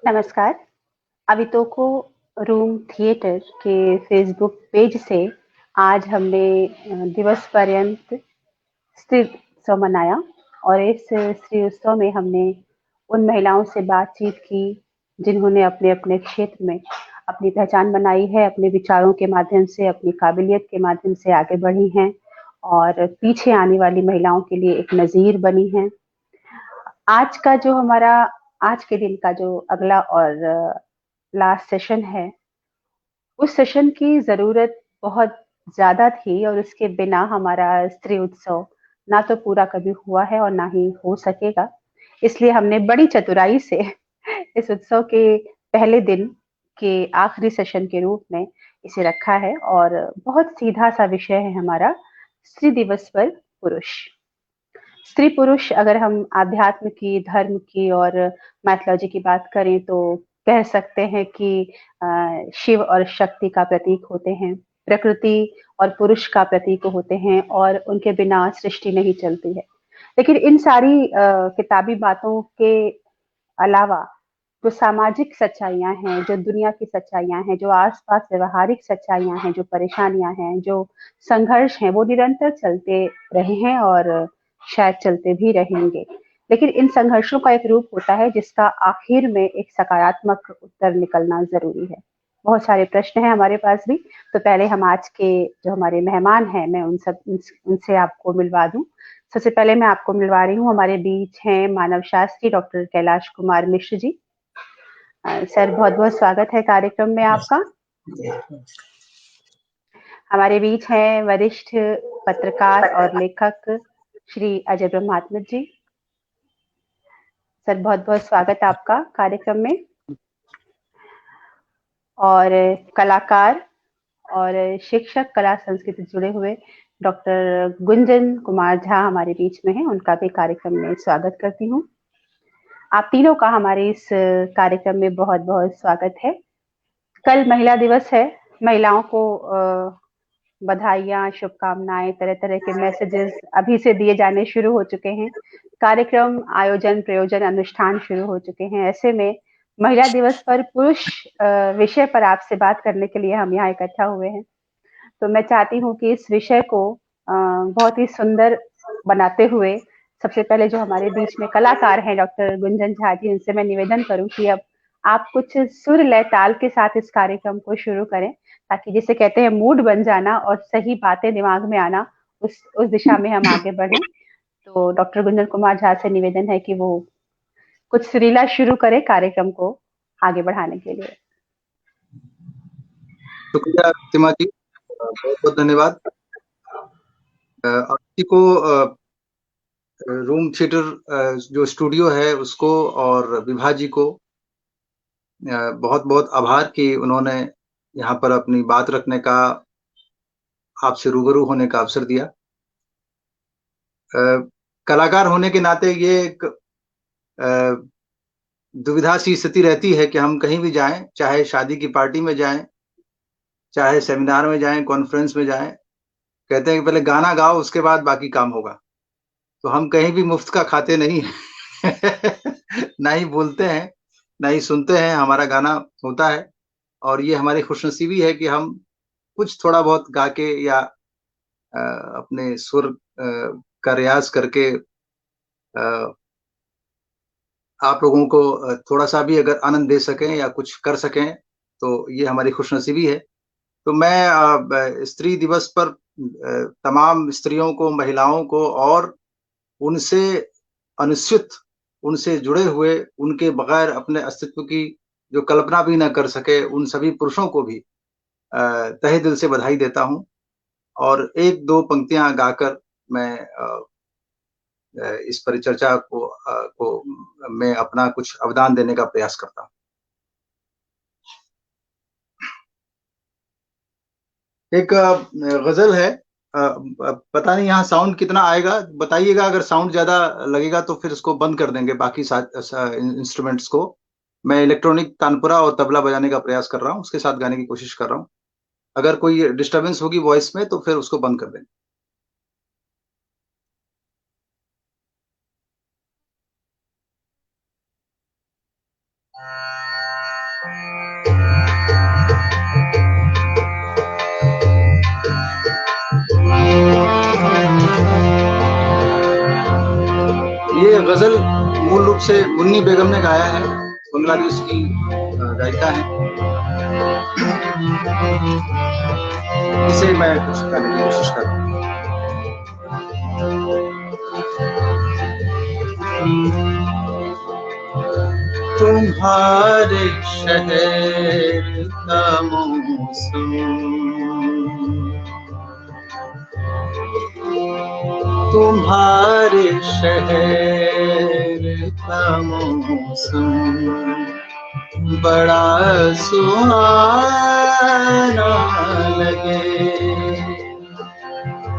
नमस्कार। अवितोको room theatre के Facebook page से आज हमने दिवस पर्यंत स्त्री उत्सव मनाया और इस स्त्री उत्सव में हमने उन महिलाओं से बातचीत की जिन्होंने अपने अपने क्षेत्र में अपनी पहचान बनाई है, अपने विचारों के माध्यम से, अपनी काबिलियत के माध्यम से आगे बढ़ी हैं और पीछे आने वाली महिलाओं के लिए एक नज़ीर बनी हैं। आज का जो हमारा आज के दिन का जो अगला और लास्ट सेशन है, उस सेशन की ज़रूरत बहुत ज़्यादा थी और उसके बिना हमारा स्त्री उत्सव ना तो पूरा कभी हुआ है और ना ही हो सकेगा। इसलिए हमने बड़ी चतुराई से इस उत्सव के पहले दिन के आखिरी सेशन के रूप में इसे रखा है और बहुत सीधा-सा विषय है हमारा स्त्री दिवस पर पुरुष। स्त्री पुरुष अगर हम आध्यात्म की, धर्म की और मैथोलॉजी की बात करें तो कह सकते हैं कि शिव और शक्ति का प्रतीक होते हैं, प्रकृति और पुरुष का प्रतीक होते हैं और उनके बिना सृष्टि नहीं चलती है। लेकिन इन सारी किताबी बातों के अलावा जो सामाजिक सच्चाइयाँ हैं, जो दुनिया की सच्चाइयाँ हैं, जो आस-पास व्यवहारिक सच्चाइयाँ हैं, जो परेशानियाँ हैं, जो संघर्ष हैं, वो निरंतर चलते रहे हैं और शायद चलते भी रहेंगे। लेकिन इन संघर्षों का एक रूप होता है जिसका आखिर में एक सकारात्मक उत्तर निकलना ज़रूरी है। बहुत सारे प्रश्न हैं हमारे पास भी, तो पहले हम आज के जो हमारे मेहमान हैं, मैं उनसे आपको मिलवा दूँ। सबसे पहले मैं आपको मिलवा रही हूँ, हमारे बीच हैं मानव शास्त्री डॉक्टर कैलाश कुमार मिश्र जी। सर बहुत-बहुत स्वागत है कार्यक्रम में आपका। हमारे बीच हैं वरिष्ठ पत्रकार और लेखक श्री अजय ब्रह्मात्मज जी। सर बहुत-बहुत स्वागत है आपका कार्यक्रम में। और कलाकार और शिक्षक कला संस्कृति से जुड़े हुए डॉक्टर गुंजन कुमार झा हमारे बीच में हैं, उनका भी कार्यक्रम में स्वागत करती हूँ। आप तीनों का हमारे इस कार्यक्रम में बहुत-बहुत स्वागत है। कल महिला दिवस है, महिलाओं को बधाइयाँ, शुभकामनाएँ, तरह-तरह के मैसेजेस अभी से दिए जाने शुरू हो चुके हैं। कार्यक्रम, आयोजन, प्रयोजन, अनुष्ठान शुरू हो चुके हैं। ऐसे में महिला दिवस पर पुरुष विषय पर आपसे बात करने के लिए हम यहाँ इकट्ठा हुए हैं। तो मैं चाहती हूँ कि इस विषय को बहुत ही सुंदर बनाते हुए सबसे पहले जो हमारे बीच में कलाकार हैं डॉक्टर गुंजन झा जी, उनसे मैं निवेदन करूँ कि अब आप कुछ सुर, लय, ताल के साथ इस कार्यक्रम को शुरू करें, ताकि जिसे कहते हैं मूड बन जाना और सही बातें दिमाग में आना, उस दिशा में हम आगे बढ़ें। तो डॉक्टर गुंजन कुमार झा से निवेदन है कि वो कुछ सुरीला शुरू करें कार्यक्रम को आगे बढ़ाने के लिए। शुक्रिया प्रतिमा जी, बहुत-बहुत धन्यवाद। आप जी को रूम थिएटर जो स्टूडियो है उसको और विभा जी को बहुत-बहुत आभार कि उन्होंने यहाँ पर अपनी बात रखने का, आपसे रूबरू होने का अवसर दिया। कलाकार होने के नाते ये एक दुविधा सी स्थिति रहती है कि हम कहीं भी जाएं, चाहे शादी की पार्टी में जाएं, चाहे सेमिनार में जाएं, कॉन्फ्रेंस में जाएं, कहते हैं कि पहले गाना गाओ, उसके बाद बाकी काम होगा। तो हम कहीं भी मुफ्त का खाते नहीं हैं। ना ही बोलते हैं, ना ही सुनते हैं, हमारा गाना होता है और ये हमारी खुशनसीबी है कि हम कुछ थोड़ा बहुत गा के या अपने सुर का रियाज़ करके आप लोगों को थोड़ा-सा भी अगर आनंद दे सकें या कुछ कर सकें, तो ये हमारी खुशनसीबी है। तो मैं स्त्री दिवस पर तमाम स्त्रियों को, महिलाओं को और उनसे अनिश्चित, उनसे जुड़े हुए, उनके बगैर अपने अस्तित्व की जो कल्पना भी ना कर सके, उन सभी पुरुषों को भी तहे दिल से बधाई देता हूँ और 1-2 पंक्तियाँ गाकर मैं इस परिचर्चा को मैं अपना कुछ अवदान देने का प्रयास करता हूँ। एक गज़ल है, पता नहीं यहाँ साउंड कितना आएगा, बताइएगा अगर साउंड ज़्यादा लगेगा तो फिर उसको बंद कर देंगे बाकी इंस्ट्रूमेंट्स को। मैं इलेक्ट्रॉनिक तानपुरा और तबला बजाने का प्रयास कर रहा हूँ, उसके साथ गाने की कोशिश कर रहा हूँ। अगर कोई डिस्टर्बेंस होगी वॉइस में तो फिर उसको बंद कर देंगे। गजल मूल रूप से मुन्नी बेगम ने गाया है, बांग्लादेश की गायिका है। इसे मैं कुछ करने की कोशिश कर रहा हूँ। तुम्हारे शहर का मौसम, तुम्हारे शहर का मौसम बड़ा सुहाना लगे।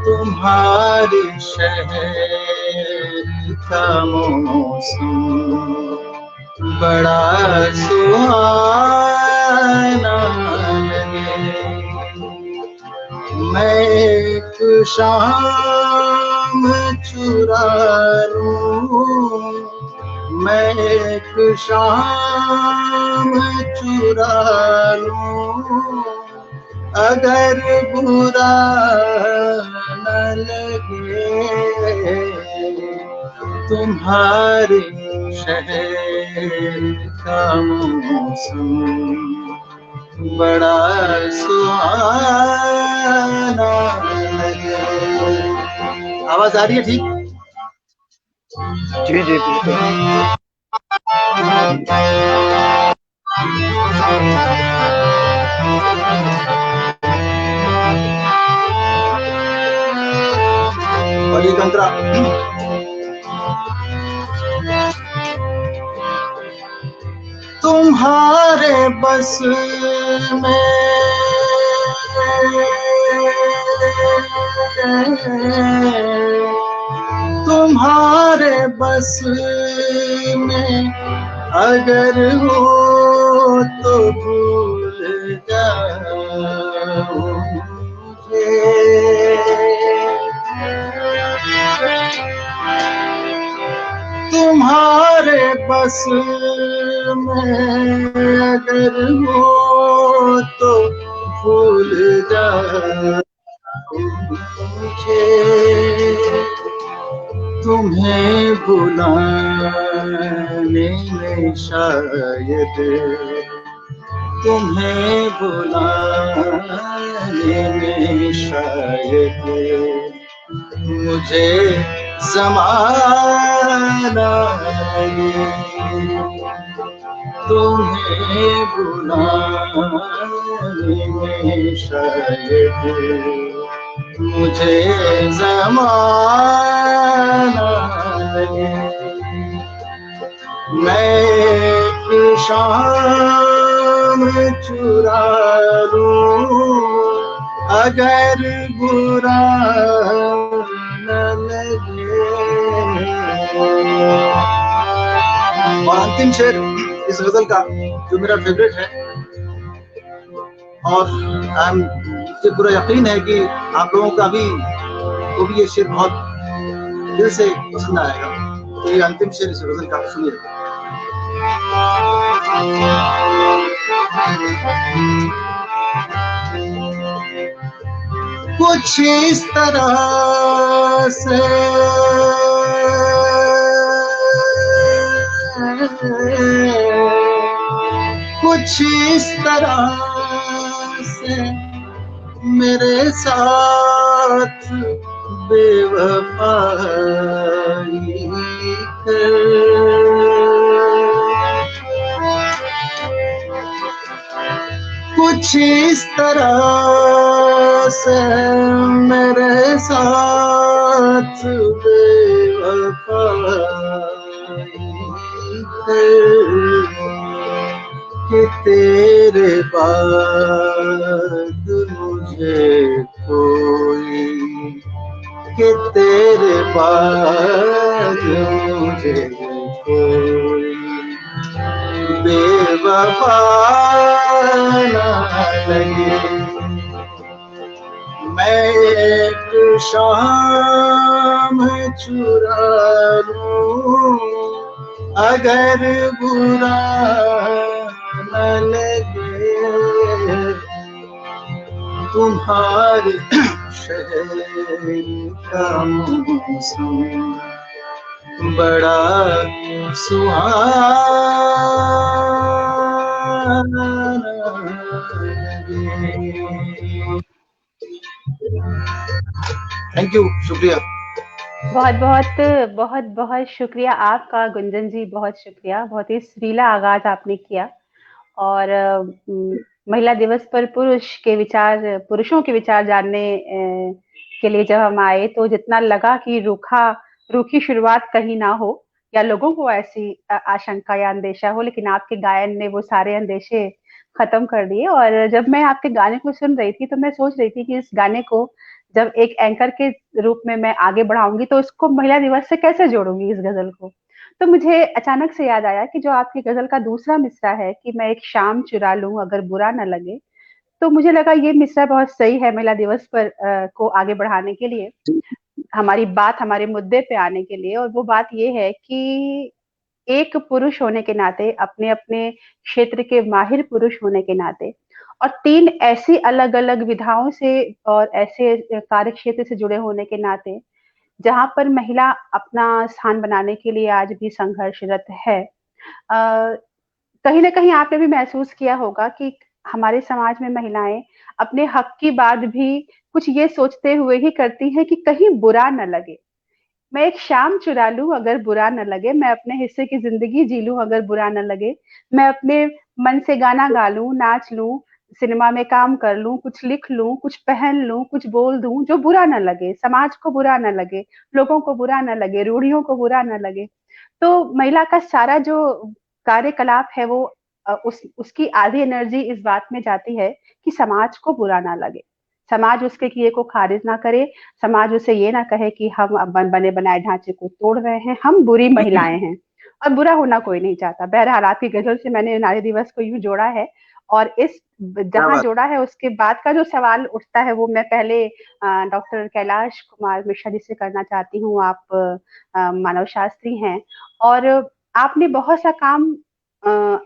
तुम्हारे शहर का मौसम बड़ा सुहाना लगे। मैं एक शाम चुरा लूं, मैं एक शाम चुरा लूं, अगर बुरा न लगे। तुम्हारे शहर का मौसम बड़ा सुहाना लगे। आवाज आ रही है ठीक? जी जी बिल्कुल। बलिगंत्रा तुम्हारे बस में तुम्हारे बस में अगर हो तो भूल जाओ मुझे। तुम्हारे बस में अगर हो तो भूल जाओ मुझे। तुम्हें बुलाने में शायद, तुम्हें बुलाने में शायद मुझे ज़माना लगे। तुम्हें बुलाने में शायद मुझे ज़माना लगे। मैं एक शाम चुरा लूं, अगर बुरा न लगे। और अंतिम शेर इस गजल का जो मेरा फेवरेट है, और मुझे पूरा यकीन है कि आप लोगों का भी को भी ये शेर बहुत दिल से पसंद आएगा। तो ये अंतिम शेर इस गजल का सुनिए। कुछ इस तरह से कुछ इस तरह से मेरे साथ बेवफाई कर। कुछ इस तरह से मेरे साथ बेवफाई कर कि तेरे बाद मुझे कोई, कि तेरे बाद मुझे कोई बेवफा ना लगे। मैं एक शाम चुरा लूं, अगर बुरा न लगे। तुम्हारे शहर का मौसम बड़ा सुहाना लगे। थैंक यू, शुक्रिया। बहुत बहुत बहुत बहुत शुक्रिया आपका गुंजन जी, बहुत शुक्रिया। बहुत ही सुरीला आगाज आपने किया। और महिला दिवस पर पुरुषों के विचार जानने के लिए जब हम आए, तो जितना लगा कि रूखी शुरुआत कहीं ना हो, या लोगों को ऐसी आशंका या अंदेशा हो, लेकिन आपके गायन ने वो सारे अंदेशे खत्म कर दिए। और जब मैं आपके गाने को सुन रही थी, तो मैं सोच रही थी कि इस गाने को जब एक एंकर के रूप में मैं आगे बढ़ाऊंगी, तो इसको महिला दिवस से कैसे जोड़ूंगी इस गजल को। तो मुझे अचानक से याद आया कि जो आपकी गजल का दूसरा मिसरा है कि मैं एक शाम चुरा लूं अगर बुरा न लगे, तो मुझे लगा ये मिसरा बहुत सही है महिला दिवस पर को आगे बढ़ाने के लिए, हमारी बात हमारे मुद्दे पे आने के लिए। और वो बात ये है कि एक पुरुष होने के नाते, अपने अपने क्षेत्र के माहिर पुरुष होने के नाते, और तीन ऐसी अलग अलग विधाओं से और ऐसे कार्य क्षेत्र से जुड़े होने के नाते, जहां पर महिला अपना स्थान बनाने के लिए आज भी संघर्षरत है। कहीं ना कहीं आपने भी महसूस किया होगा कि हमारे समाज में महिलाएं अपने हक की बात भी कुछ ये सोचते हुए ही करती हैं कि कहीं बुरा न लगे। मैं एक शाम चुरा लूं अगर बुरा न लगे, मैं अपने हिस्से की जिंदगी जी लूं अगर बुरा न लगे, मैं अपने मन से गाना गा लूं, नाच लूं, सिनेमा में काम कर लूं, कुछ लिख लूं, कुछ पहन लूं, कुछ बोल दूं जो बुरा न लगे, समाज को बुरा न लगे, लोगों को बुरा न लगे, रूढ़ियों को बुरा न लगे। तो महिला का सारा जो कार्यकलाप है वो उसकी आधी एनर्जी इस बात में जाती है कि समाज को बुरा ना लगे, समाज उसके किए को खारिज ना करे, समाज उसे ये ना कहे कि हम बने बनाए ढांचे को तोड़ रहे हैं, हम बुरी महिलाएं हैं। और बुरा होना कोई नहीं चाहता। बहरहाल आपकी गजल से मैंने नारी दिवस को यूं जोड़ा है। और इस क्या जहां बात। जोड़ा है उसके बाद का जो सवाल उठता है वो मैं पहले डॉक्टर कैलाश कुमार मिश्रा जी से करना चाहती हूँ। आप मानव शास्त्री हैं, और आपने बहुत सा काम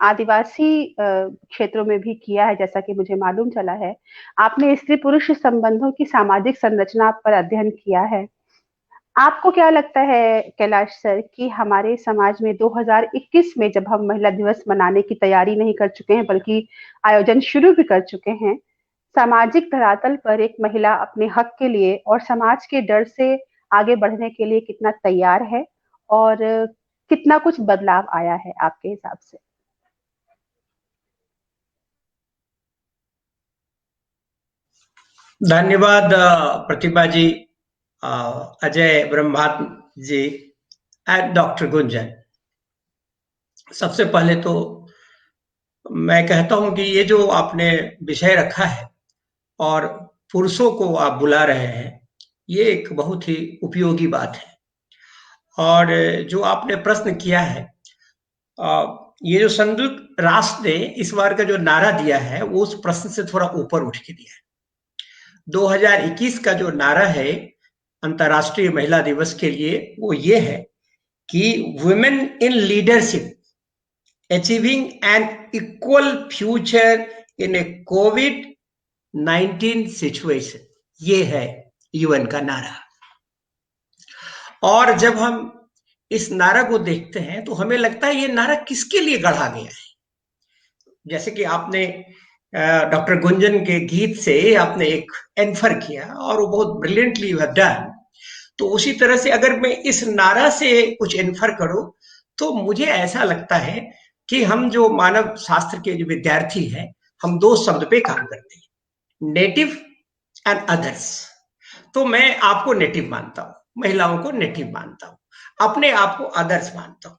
आदिवासी क्षेत्रों में भी किया है, जैसा कि मुझे मालूम चला है। आपने स्त्री पुरुष संबंधों की सामाजिक संरचना पर अध्ययन किया है। आपको क्या लगता है कैलाश सर कि हमारे समाज में 2021 में जब हम महिला दिवस मनाने की तैयारी नहीं कर चुके हैं, बल्कि आयोजन शुरू भी कर चुके हैं, सामाजिक धरातल पर एक महिला अपने हक के लिए और समाज के डर से आगे बढ़ने के लिए कितना तैयार है, और कितना कुछ बदलाव आया है आपके हिसाब से? धन्यवाद प्रतिभा जी, अजय ब्रह्मात जी एंड डॉक्टर गुंजन। सबसे पहले तो मैं कहता हूं कि ये जो आपने विषय रखा है और पुरुषों को आप बुला रहे हैं, ये एक बहुत ही उपयोगी बात है। और जो आपने प्रश्न किया है, ये जो संयुक्त राष्ट्र ने इस बार का जो नारा दिया है वो उस प्रश्न से थोड़ा ऊपर उठ के दिया है। 2021 का जो नारा है अंतर्राष्ट्रीय महिला दिवस के लिए वो ये है कि women in leadership achieving an equal future in a कोविड-19 सिचुएशन। ये है यूएन का नारा। और जब हम इस नारा को देखते हैं तो हमें लगता है ये नारा किसके लिए गढ़ा गया है। जैसे कि आपने डॉक्टर गुंजन के गीत से आपने एक एन्फर किया और वो बहुत ब्रिलियंटली यू हैव डन। तो उसी तरह से अगर मैं इस नारा से कुछ इन्फर करूं तो मुझे ऐसा लगता है कि हम जो मानव शास्त्र के जो विद्यार्थी हैं, हम दो शब्द पे काम करते हैं, नेटिव एंड अदर्स। तो मैं आपको नेटिव मानता हूं, महिलाओं को नेटिव मानता हूं, अपने आप को अदर्स मानता हूं।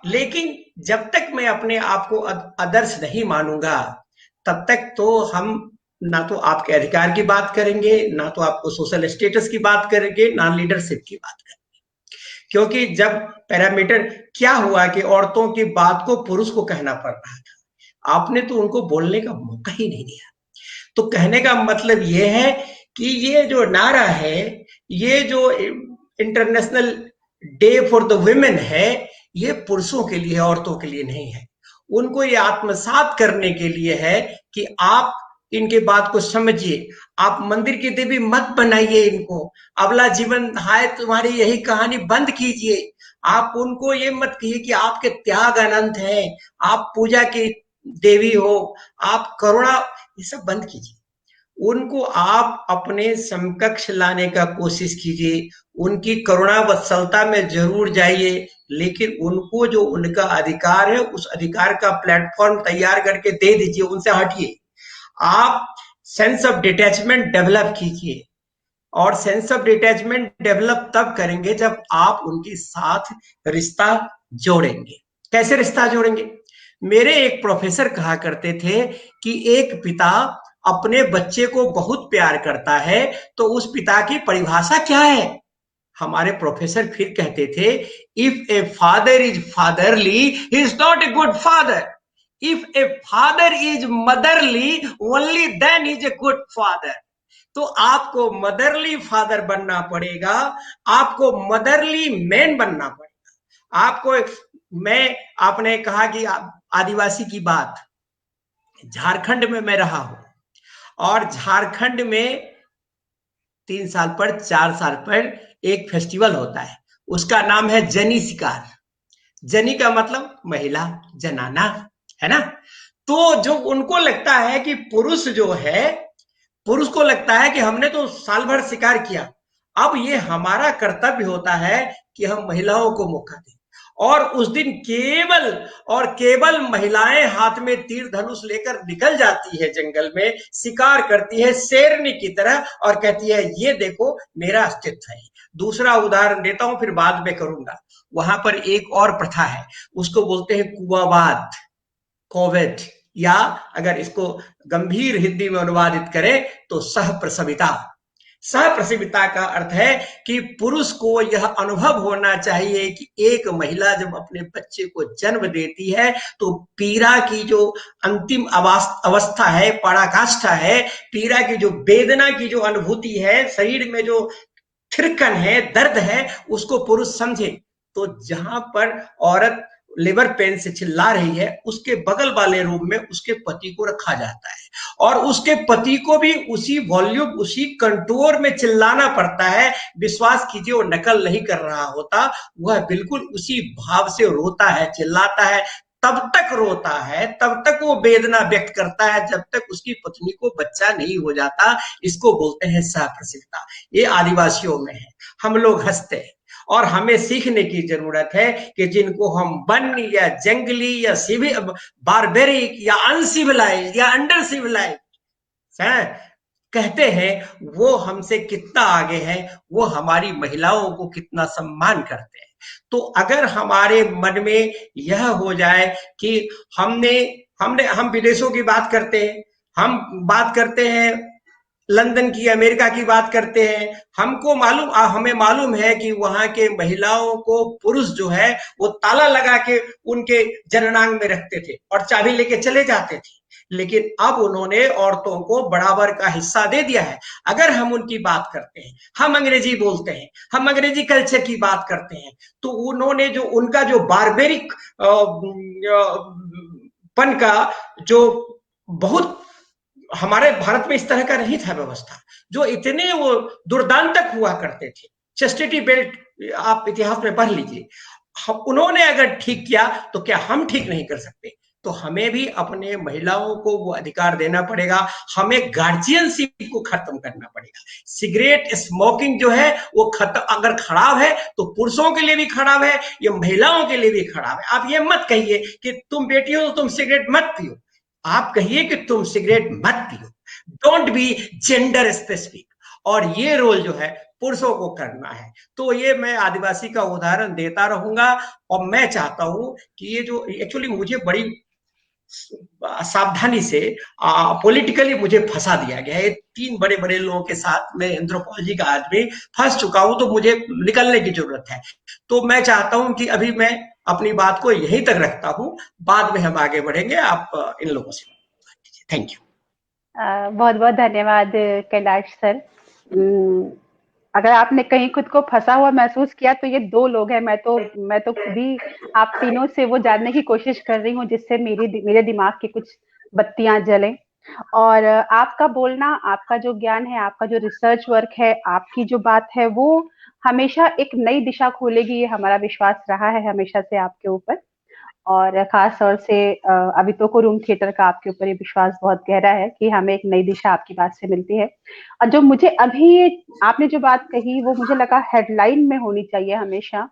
लेकिन जब तक मैं अपने आप को अदर्स नहीं मानूंगा, तब तक तो हम ना तो आपके अधिकार की बात करेंगे, ना तो आपको सोशल स्टेटस की बात करेंगे, ना लीडरशिप की बात करेंगे। क्योंकि जब पैरामीटर क्या हुआ कि औरतों की बात को पुरुष को कहना पड़ रहा था, आपने तो उनको बोलने का मौका ही नहीं दिया। तो कहने का मतलब ये है कि ये जो नारा है, ये जो international day for the women है, ये पुरुषों के लिए, औरतों के लिए नहीं है। उनको ये आत्मसात करने के लिए है कि आप इनके बात को समझिए, आप मंदिर की देवी मत बनाइए इनको, अगला जीवन हाय तुम्हारी यही कहानी बंद कीजिए, आप उनको ये मत कहिए कि आपके त्याग अनंत है, आप पूजा की देवी हो, आप करुणा, ये सब बंद कीजिए। उनको आप अपने समकक्ष लाने का कोशिश कीजिए, उनकी करुणा वत्सलता में जरूर जाइए, लेकिन उनको जो उनका अधिकार है उस अधिकार का प्लेटफॉर्म तैयार करके दे दीजिए, उनसे हटिए। आप सेंस ऑफ डिटैचमेंट डेवलप कीजिए, और सेंस ऑफ डिटैचमेंट डेवलप तब करेंगे जब आप उनके साथ रिश्ता जोड़ेंगे। कैसे रिश्ता जोड़ेंगे? मेरे एक प्रोफेसर कहा करते थे कि एक पिता अपने बच्चे को बहुत प्यार करता है तो उस पिता की परिभाषा क्या है? हमारे प्रोफेसर फिर कहते थे, if a father is fatherly he is not a good father, if a father is motherly only then is a good father. तो आपको मदरली फादर बनना पड़ेगा, आपको मदरली मैन बनना पड़ेगा। आपने कहा कि आदिवासी की बात, झारखंड में मैं रहा हूं, और झारखंड में 3 साल पर 4 साल पर एक फेस्टिवल होता है, उसका नाम है जनी शिकार। जनी का मतलब महिला, जनाना, है ना? तो जो उनको लगता है कि पुरुष को लगता है कि हमने तो साल भर शिकार किया, अब ये हमारा कर्तव्य होता है कि हम महिलाओं को मौका दें। और उस दिन केवल महिलाएं हाथ में तीर धनुष लेकर निकल जाती है, जंगल में शिकार करती है शेरनी की तरह, और कहती है ये देखो मेरा अस्तित्व है। दूसरा उदाहरण देता हूं, फिर बाद में करूंगा। वहां पर एक और प्रथा है, उसको बोलते हैं कुआवाद, कोविड, या अगर इसको गंभीर हिंदी में अनुवादित करें तो सहप्रसविता। सहप्रसविता का अर्थ है कि पुरुष को यह अनुभव होना चाहिए कि एक महिला जब अपने बच्चे को जन्म देती है तो पीड़ा की जो अंतिम अवस्था है, पराकाष्ठा है, पीड़ा की जो वेदना की जो अनुभूति है, शरीर में जो थिरकन है, दर्द है, उसको पुरुष समझे। तो जहां पर औरत लेबर पेन से चिल्ला रही है, उसके बगल वाले रूम में उसके पति को रखा जाता है, और उसके पति को भी उसी वॉल्यूम, उसी कंट्रोल में चिल्लाना पड़ता है। विश्वास कीजिए वो नकल नहीं कर रहा होता, वह बिल्कुल उसी भाव से रोता है, चिल्लाता है, तब तक रोता है, तब तक वो वेदना व्यक्त करता है जब तक उसकी पत्नी को बच्चा नहीं हो जाता। इसको बोलते हैं सहप्रसविता। ये आदिवासियों में है। हम लोग हंसते हैं, और हमें सीखने की जरूरत है कि जिनको हम वन या जंगली या सिविल, बारबेरिक या अनसिविलाइज या अंडर सिविलाइज कहते हैं, वो हमसे कितना आगे है, वो हमारी महिलाओं को कितना सम्मान करते हैं। तो अगर हमारे मन में यह हो जाए कि हम विदेशों की बात करते हैं, हम बात करते हैं लंदन की, अमेरिका की बात करते हैं, हमें मालूम है कि वहां के महिलाओं को पुरुष जो है वो ताला लगा के उनके जननांग में रखते थे और चाबी लेके चले जाते थे, लेकिन अब उन्होंने औरतों को बराबर का हिस्सा दे दिया है। अगर हम उनकी बात करते हैं, हम अंग्रेजी बोलते हैं, हम अंग्रेजी कल्चर की बात करते हैं, तो उन्होंने जो उनका जो बारबेरिक पन का जो बहुत, हमारे भारत में इस तरह का नहीं था व्यवस्था, जो इतने वो दुर्दांतक हुआ करते थे। चेस्टिटी बेल्ट आप इतिहास में पढ़ लीजिए। उन्होंने अगर ठीक किया तो क्या हम ठीक नहीं कर सकते? तो हमें भी अपने महिलाओं को वो अधिकार देना पड़ेगा। हमें गार्जियनशिप को खत्म करना पड़ेगा। सिगरेट स्मोकिंग जो है वो अगर खराब है तो पुरुषों के लिए भी खराब है, ये महिलाओं के लिए भी खराब है। आप ये मत कहिए कि तुम बेटी हो तो तुम सिगरेट मत पियो, आप कहिए कि तुम सिगरेट मत पियो। डोंट बी जेंडर स्पेसिफिक, और ये रोल जो है पुरुषों को करना है। तो ये मैं आदिवासी का उदाहरण देता रहूंगा, और मैं चाहता हूं कि ये जो एक्चुअली मुझे बड़ी सावधानी से पॉलिटिकली मुझे फंसा दिया गया है। 3 बड़े बड़े लोगों के साथ मैं एंथ्रोपोलॉजी का आदमी फंस चुका हूं, तो मुझे निकलने की जरूरत है। तो मैं चाहता हूं कि अभी मैं अपनी बात को यहीं तक रखता हूं, बाद में हम आगे बढ़ेंगे। आप इन लोगों से थैंक यू। बहुत बहुत धन्यवाद कैलाश सर। अगर आपने कहीं खुद को फंसा हुआ महसूस किया तो ये 2 लोग हैं। मैं तो खुद ही आप तीनों से वो जानने की कोशिश कर रही हूँ जिससे मेरे दिमाग की कुछ बत्तियां जलें। और आपका बोलना, आपका जो ज्ञान है, आपका जो रिसर्च वर्क है, आपकी जो बात है, वो हमेशा एक नई दिशा खोलेगी, ये हमारा विश्वास रहा है हमेशा से आपके ऊपर। और खास तौर से अवितोको रूम थिएटर का आपके ऊपर ये विश्वास बहुत गहरा है कि हमें एक नई दिशा आपकी बात से मिलती है। और जो मुझे अभी आपने जो बात कही वो मुझे लगा हेडलाइन में होनी चाहिए हमेशा।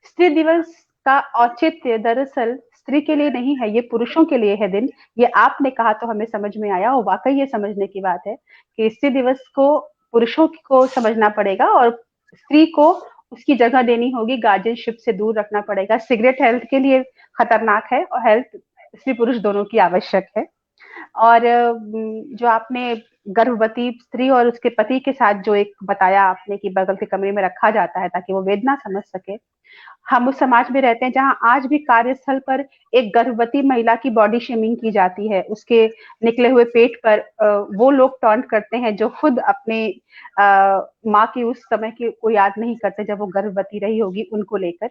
स्त्री दिवस का औचित्य दरअसल स्त्री के लिए नहीं है, ये पुरुषों के लिए है दिन। ये आपने कहा तो हमें समझ में आया, और वाकई ये समझने की बात है कि स्त्री दिवस को पुरुषों को समझना पड़ेगा और स्त्री को उसकी जगह देनी होगी, गार्जियनशिप से दूर रखना पड़ेगा। सिगरेट हेल्थ के लिए खतरनाक है और हेल्थ स्त्री पुरुष दोनों की आवश्यक है। और जो आपने गर्भवती स्त्री और उसके पति के साथ जो एक बताया आपने कि बगल के कमरे में रखा जाता है ताकि वो वेदना समझ सके। हम उस समाज में रहते हैं जहां आज भी कार्यस्थल पर एक गर्भवती महिला की बॉडी शेमिंग की जाती है, उसके निकले हुए पेट पर वो लोग टॉन्ट करते हैं जो खुद अपने माँ की उस समय की को याद नहीं करते जब वो गर्भवती रही होगी उनको लेकर।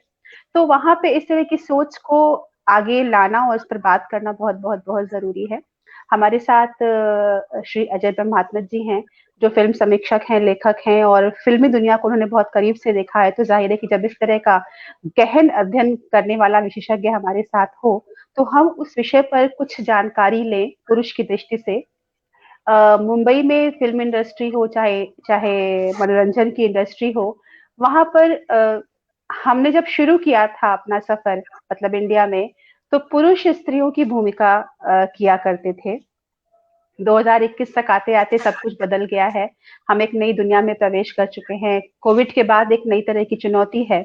तो वहां पे इस तरह की सोच को आगे लाना और उस पर बात करना बहुत बहुत बहुत जरूरी है। हमारे साथ श्री अजय ब्रह्मात्मज जी हैं, जो फिल्म समीक्षक हैं, लेखक हैं और फिल्मी दुनिया को उन्होंने बहुत करीब से देखा है। तो जाहिर है कि जब इस तरह का गहन अध्ययन करने वाला विशेषज्ञ हमारे साथ हो, तो हम उस विषय पर कुछ जानकारी लें पुरुष की दृष्टि से। मुंबई में फिल्म इंडस्ट्री हो, चाहे चाहे मनोरंजन की इंडस्ट्री हो, वहां पर हमने जब शुरू किया था अपना सफर, मतलब इंडिया में, तो पुरुष स्त्रियों की भूमिका किया करते थे। 2021 तक आते आते सब कुछ बदल गया है। हम एक नई दुनिया में प्रवेश कर चुके हैं। कोविड के बाद एक नई तरह की चुनौती है।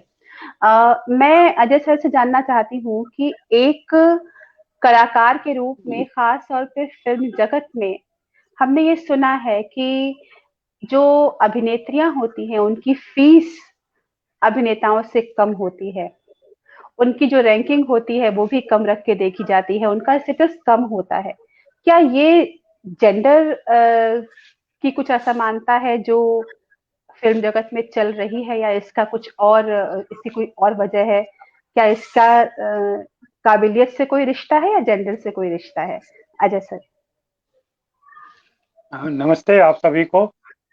मैं अजय सर से जानना चाहती हूँ कि एक कलाकार के रूप में खास तौर पे फिल्म जगत में हमने ये सुना है कि जो अभिनेत्रियां होती हैं उनकी फीस अभिनेताओं से कम होती है, उनकी जो रैंकिंग होती है वो भी कम रख के देखी जाती है, उनका स्टेटस कम होता है। क्या ये जेंडर की कुछ असमानता है जो फिल्म जगत में चल रही है, या इसका कुछ और इसकी कोई और वजह है? क्या इसका काबिलियत से कोई रिश्ता है या जेंडर से कोई रिश्ता है? अजय सर। नमस्ते आप सभी को,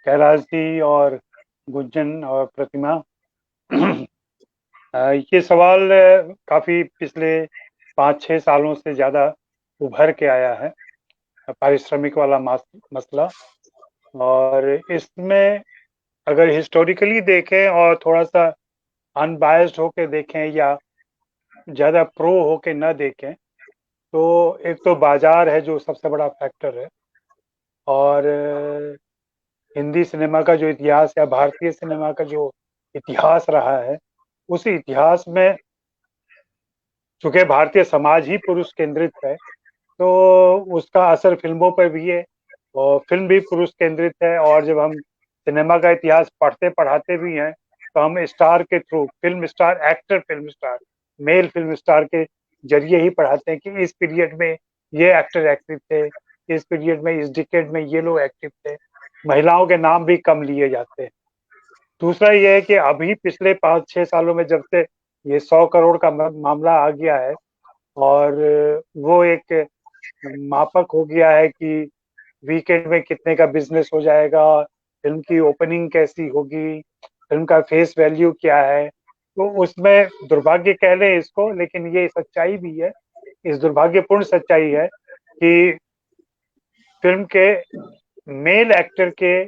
कैलाश जी और गुंजन और प्रतिमा। ये सवाल काफी पिछले 5-6 सालों से ज्यादा उभर के आया है, पारिश्रमिक वाला मसला। और इसमें अगर हिस्टोरिकली देखें और थोड़ा सा अनबायस्ड होके देखें या ज्यादा प्रो होके न देखें, तो एक तो बाजार है जो सबसे बड़ा फैक्टर है। और हिंदी सिनेमा का जो इतिहास या भारतीय सिनेमा का जो इतिहास रहा है, उस इतिहास में चूंकि भारतीय समाज ही पुरुष केंद्रित है, तो उसका असर फिल्मों पर भी है और फिल्म भी पुरुष केंद्रित है। और जब हम सिनेमा का इतिहास पढ़ते पढ़ाते भी हैं, तो हम स्टार के थ्रू, film star, actor film star, male film star के जरिए ही पढ़ाते हैं कि इस पीरियड में ये एक्टर एक्टिव थे, इस पीरियड में, इस डिकेड में ये लोग एक्टिव थे। महिलाओं के नाम भी कम लिए जाते हैं। दूसरा ये है कि अभी पिछले 5-6 सालों में जब से ये 100 करोड़ का मामला आ गया है और वो एक मापक हो गया है कि वीकेंड में कितने का बिजनेस हो जाएगा, फिल्म की ओपनिंग कैसी होगी, फिल्म का फेस वैल्यू क्या है, तो उसमें दुर्भाग्य कह लें इसको, लेकिन ये सच्चाई भी है, इस दुर्भाग्यपूर्ण सच्चाई है कि फिल्म के मेल एक्टर के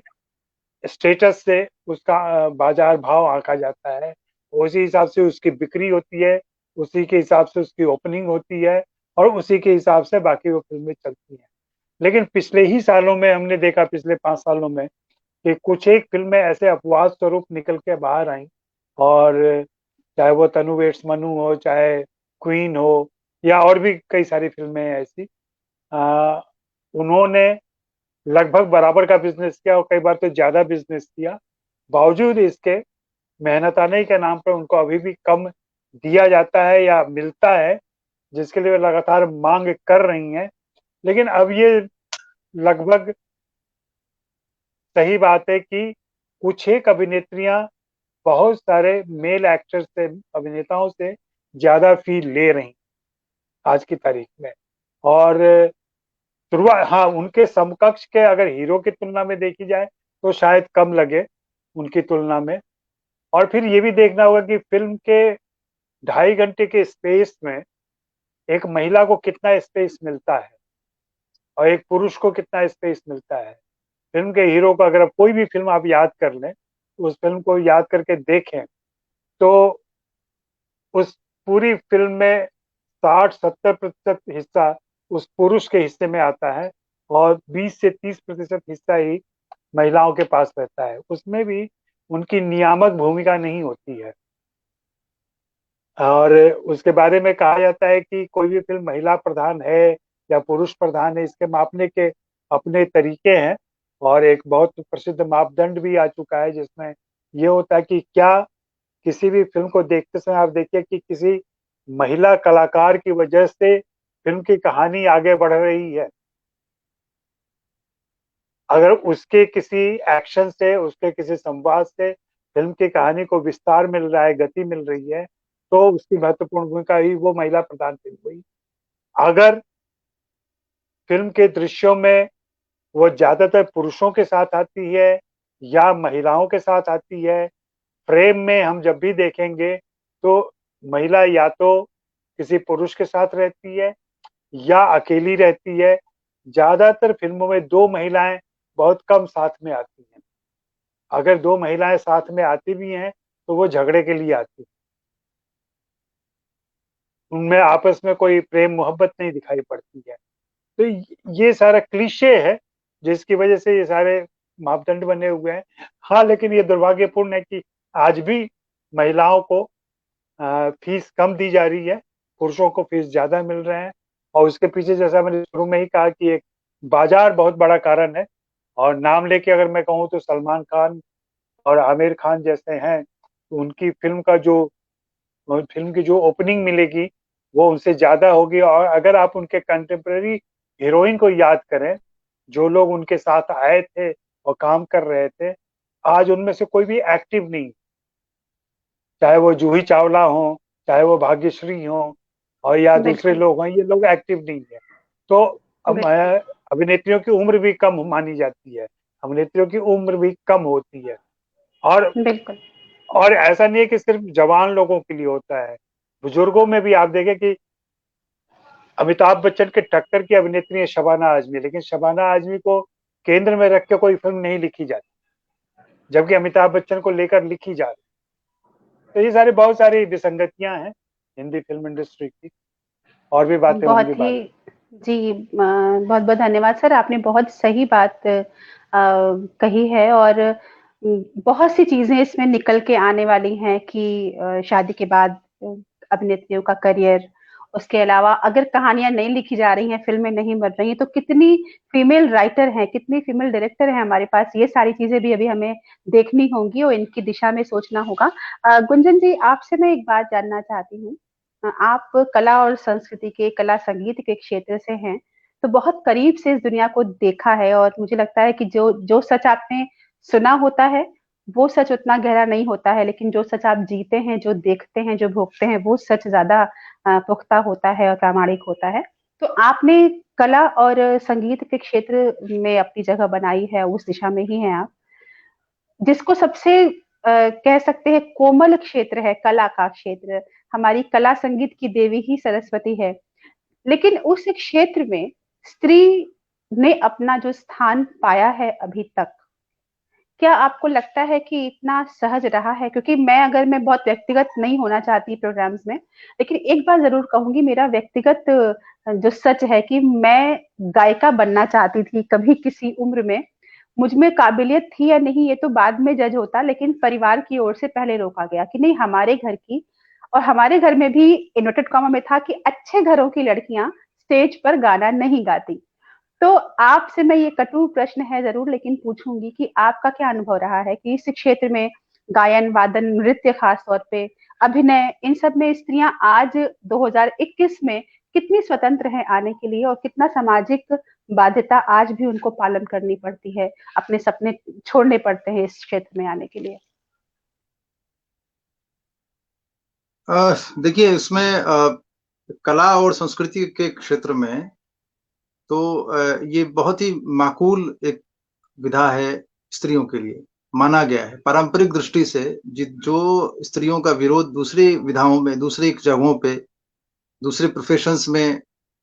स्टेटस से उसका बाजार भाव आंका जाता है। उसी हिसाब से उसकी बिक्री होती है, उसी के हिसाब से उसकी ओपनिंग होती है और उसी के हिसाब से बाकी वो फिल्में चलती हैं। लेकिन पिछले ही सालों में हमने देखा, पिछले 5 सालों में, कि कुछ एक फिल्में ऐसे अपवाद स्वरूप निकल के बाहर आई, और चाहे वो तनु वेट्स मनु हो, चाहे क्वीन हो, या और भी कई सारी फिल्में हैं ऐसी, उन्होंने लगभग बराबर का बिजनेस किया और कई बार तो ज्यादा बिजनेस किया। बावजूद इसके मेहनताने के नाम पर उनको अभी भी कम दिया जाता है या मिलता है, जिसके लिए वे लगातार मांग कर रही हैं। लेकिन अब ये लगभग सही बात है कि कुछ एक अभिनेत्रियां बहुत सारे मेल एक्टर्स से, अभिनेताओं से ज्यादा फी ले रही आज की तारीख में। और शुरुआत, हाँ, उनके समकक्ष के अगर हीरो की तुलना में देखी जाए तो शायद कम लगे उनकी तुलना में, और फिर ये भी देखना होगा कि फिल्म के 2.5 घंटे के स्पेस में एक महिला को कितना स्पेस मिलता है और एक पुरुष को कितना स्पेस मिलता है। फिल्म के हीरो को अगर कोई भी फिल्म आप याद कर लें, उस फिल्म को याद करके देखें तो उस पूरी फिल्म में 60-70% हिस्सा उस पुरुष के हिस्से में आता है और 20 से 30% हिस्सा ही महिलाओं के पास रहता है। उसमें भी उनकी नियामक भूमिका नहीं होती है। और उसके बारे में कहा जाता है कि कोई भी फिल्म महिला प्रधान है या पुरुष प्रधान है, इसके मापने के अपने तरीके हैं। और एक बहुत प्रसिद्ध मापदंड भी आ चुका है जिसमें ये होता है कि क्या किसी भी फिल्म को देखते समय आप देखिए कि किसी महिला कलाकार की वजह से फिल्म की कहानी आगे बढ़ रही है। अगर उसके किसी एक्शन से, उसके किसी संवाद से फिल्म की कहानी को विस्तार मिल रहा है, गति मिल रही है, तो उसकी महत्वपूर्ण भूमिका ही वो महिला प्रधान फिल्म हुई। अगर फिल्म के दृश्यों में वो ज्यादातर पुरुषों के साथ आती है या महिलाओं के साथ आती है, फ्रेम में हम जब भी देखेंगे तो महिला या तो किसी पुरुष के साथ रहती है या अकेली रहती है। ज्यादातर फिल्मों में 2 महिलाएं बहुत कम साथ में आती हैं। अगर 2 महिलाएं साथ में आती भी हैं तो वो झगड़े के लिए आती हैं। उनमें आपस में कोई प्रेम मोहब्बत नहीं दिखाई पड़ती है। तो ये सारा क्लीशे है जिसकी वजह से ये सारे मापदंड बने हुए हैं। हाँ, लेकिन ये दुर्भाग्यपूर्ण है कि आज भी महिलाओं को फीस कम दी जा रही है, पुरुषों को फीस ज्यादा मिल रहे हैं। और उसके पीछे जैसा मैंने शुरू में ही कहा कि एक बाजार बहुत बड़ा कारण है। और नाम लेके अगर मैं कहूँ तो सलमान खान और आमिर खान जैसे हैं, तो उनकी फिल्म की जो ओपनिंग मिलेगी वो उनसे ज्यादा होगी। और अगर आप उनके कंटेम्प्रेरी हीरोइन को याद करें, जो लोग उनके साथ आए थे और काम कर रहे थे, आज उनमें से कोई भी एक्टिव नहीं। चाहे वो जूही चावला हो, चाहे वो भाग्यश्री हो और या दूसरे बिल्कुल, लोग हों, ये लोग एक्टिव नहीं है। तो अब बिल्कुल, अभिनेत्रियों की उम्र भी कम मानी जाती है, अभिनेत्रियों की उम्र भी कम होती है। और बिल्कुल, और ऐसा नहीं है कि सिर्फ जवान लोगों के लिए होता है, बुजुर्गों में भी आप देखें कि अमिताभ बच्चन के टक्कर की अभिनेत्री है शबाना आजमी, लेकिन शबाना आजमी को केंद्र में रख के कोई फिल्म नहीं लिखी जाती, जबकि अमिताभ बच्चन को लेकर लिखी जा रही। तो ये सारे बहुत सारी विसंगतियां हैं हिंदी फिल्म इंडस्ट्री की। और भी बातें होंगी बहुत ही बाद में। जी, बहुत-बहुत धन्यवाद सर, आपने बहुत सही बात कही है और बहुत सी चीज़ें इसमें निकल के आने वाली हैं कि शादी के बाद अभिनेत्रियों का करियर, उसके अलावा अगर कहानियाँ नहीं लिखी जा रही हैं, फ़िल्में नहीं बन रही हैं, तो कितनी फीमेल राइटर हैं, कितनी फीमेल डायरेक्टर हैं हमारे पास, ये सारी चीज़ें भी अभी हमें देखनी होंगी और इनकी दिशा में सोचना होगा। गुंजन जी, आपसे मैं एक बात जानना चाहती हूँ। आप कला और संस्कृति के, कला संगीत के क्षेत्र से हैं, तो बहुत करीब से इस दुनिया को देखा है और मुझे लगता है कि जो जो सच आपने सुना होता है, वो सच उतना गहरा नहीं होता है, लेकिन जो सच आप जीते हैं, जो देखते हैं, जो भोगते हैं, वो सच ज़्यादा पुख्ता होता है और प्रामाणिक होता है। तो आपने कला और संगीत के क्षेत्र में अपनी जगह बनाई है, उस दिशा में ही हैं आप। जिसको सबसे कह सकते हैं कोमल क्षेत्र है, कला का क्षेत्र, हमारी कला संगीत की देवी ही सरस्वती है। लेकिन उस क्षेत्र में स्त्री ने अपना जो स्थान पाया है अभी तक, क्या आपको लगता है कि इतना सहज रहा है? क्योंकि मैं बहुत व्यक्तिगत नहीं होना चाहती प्रोग्राम्स में, लेकिन एक बात ज़रूर कहूँगी, मेरा व्यक्तिगत जो सच है कि मैं गायिका बनना चाहती थी कभी किसी उम्र में। मुझ में काबिलियत थी या नहीं ये तो बाद में जज होता, लेकिन परिवार की ओर से पहले रोका गया कि नहीं, हमारे घर की और हमारे घर में भी इन्वर्टेड कॉमा में था कि अच्छे घरों की लड़कियां स्टेज पर गाना नहीं गाती। तो आपसे मैं ये कटु प्रश्न है ज़रूर, लेकिन पूछूँगी कि आपका क्या अनुभव रहा है कि इस क्षेत्र में गायन, वादन, नृत्य खास तौर पे, अभिनय, इन सब में स्त्रियाँ आज 2021 में कितनी स्वतंत्र हैं आने के लिए और कितना सामाजिक बाध्यता आज भी उनको पालन करनी पड़ती है, अपने सपने छोड़ने पड़ते हैं इस क्षेत्र में आने के लिए? देखिए इसमें कला और संस्कृति के क्षेत्र में तो ये बहुत ही माकूल एक विधा है स्त्रियों के लिए। माना गया है पारंपरिक दृष्टि से, जो स्त्रियों का विरोध दूसरी विधाओं में, दूसरी जगहों पे, दूसरे प्रोफेशंस में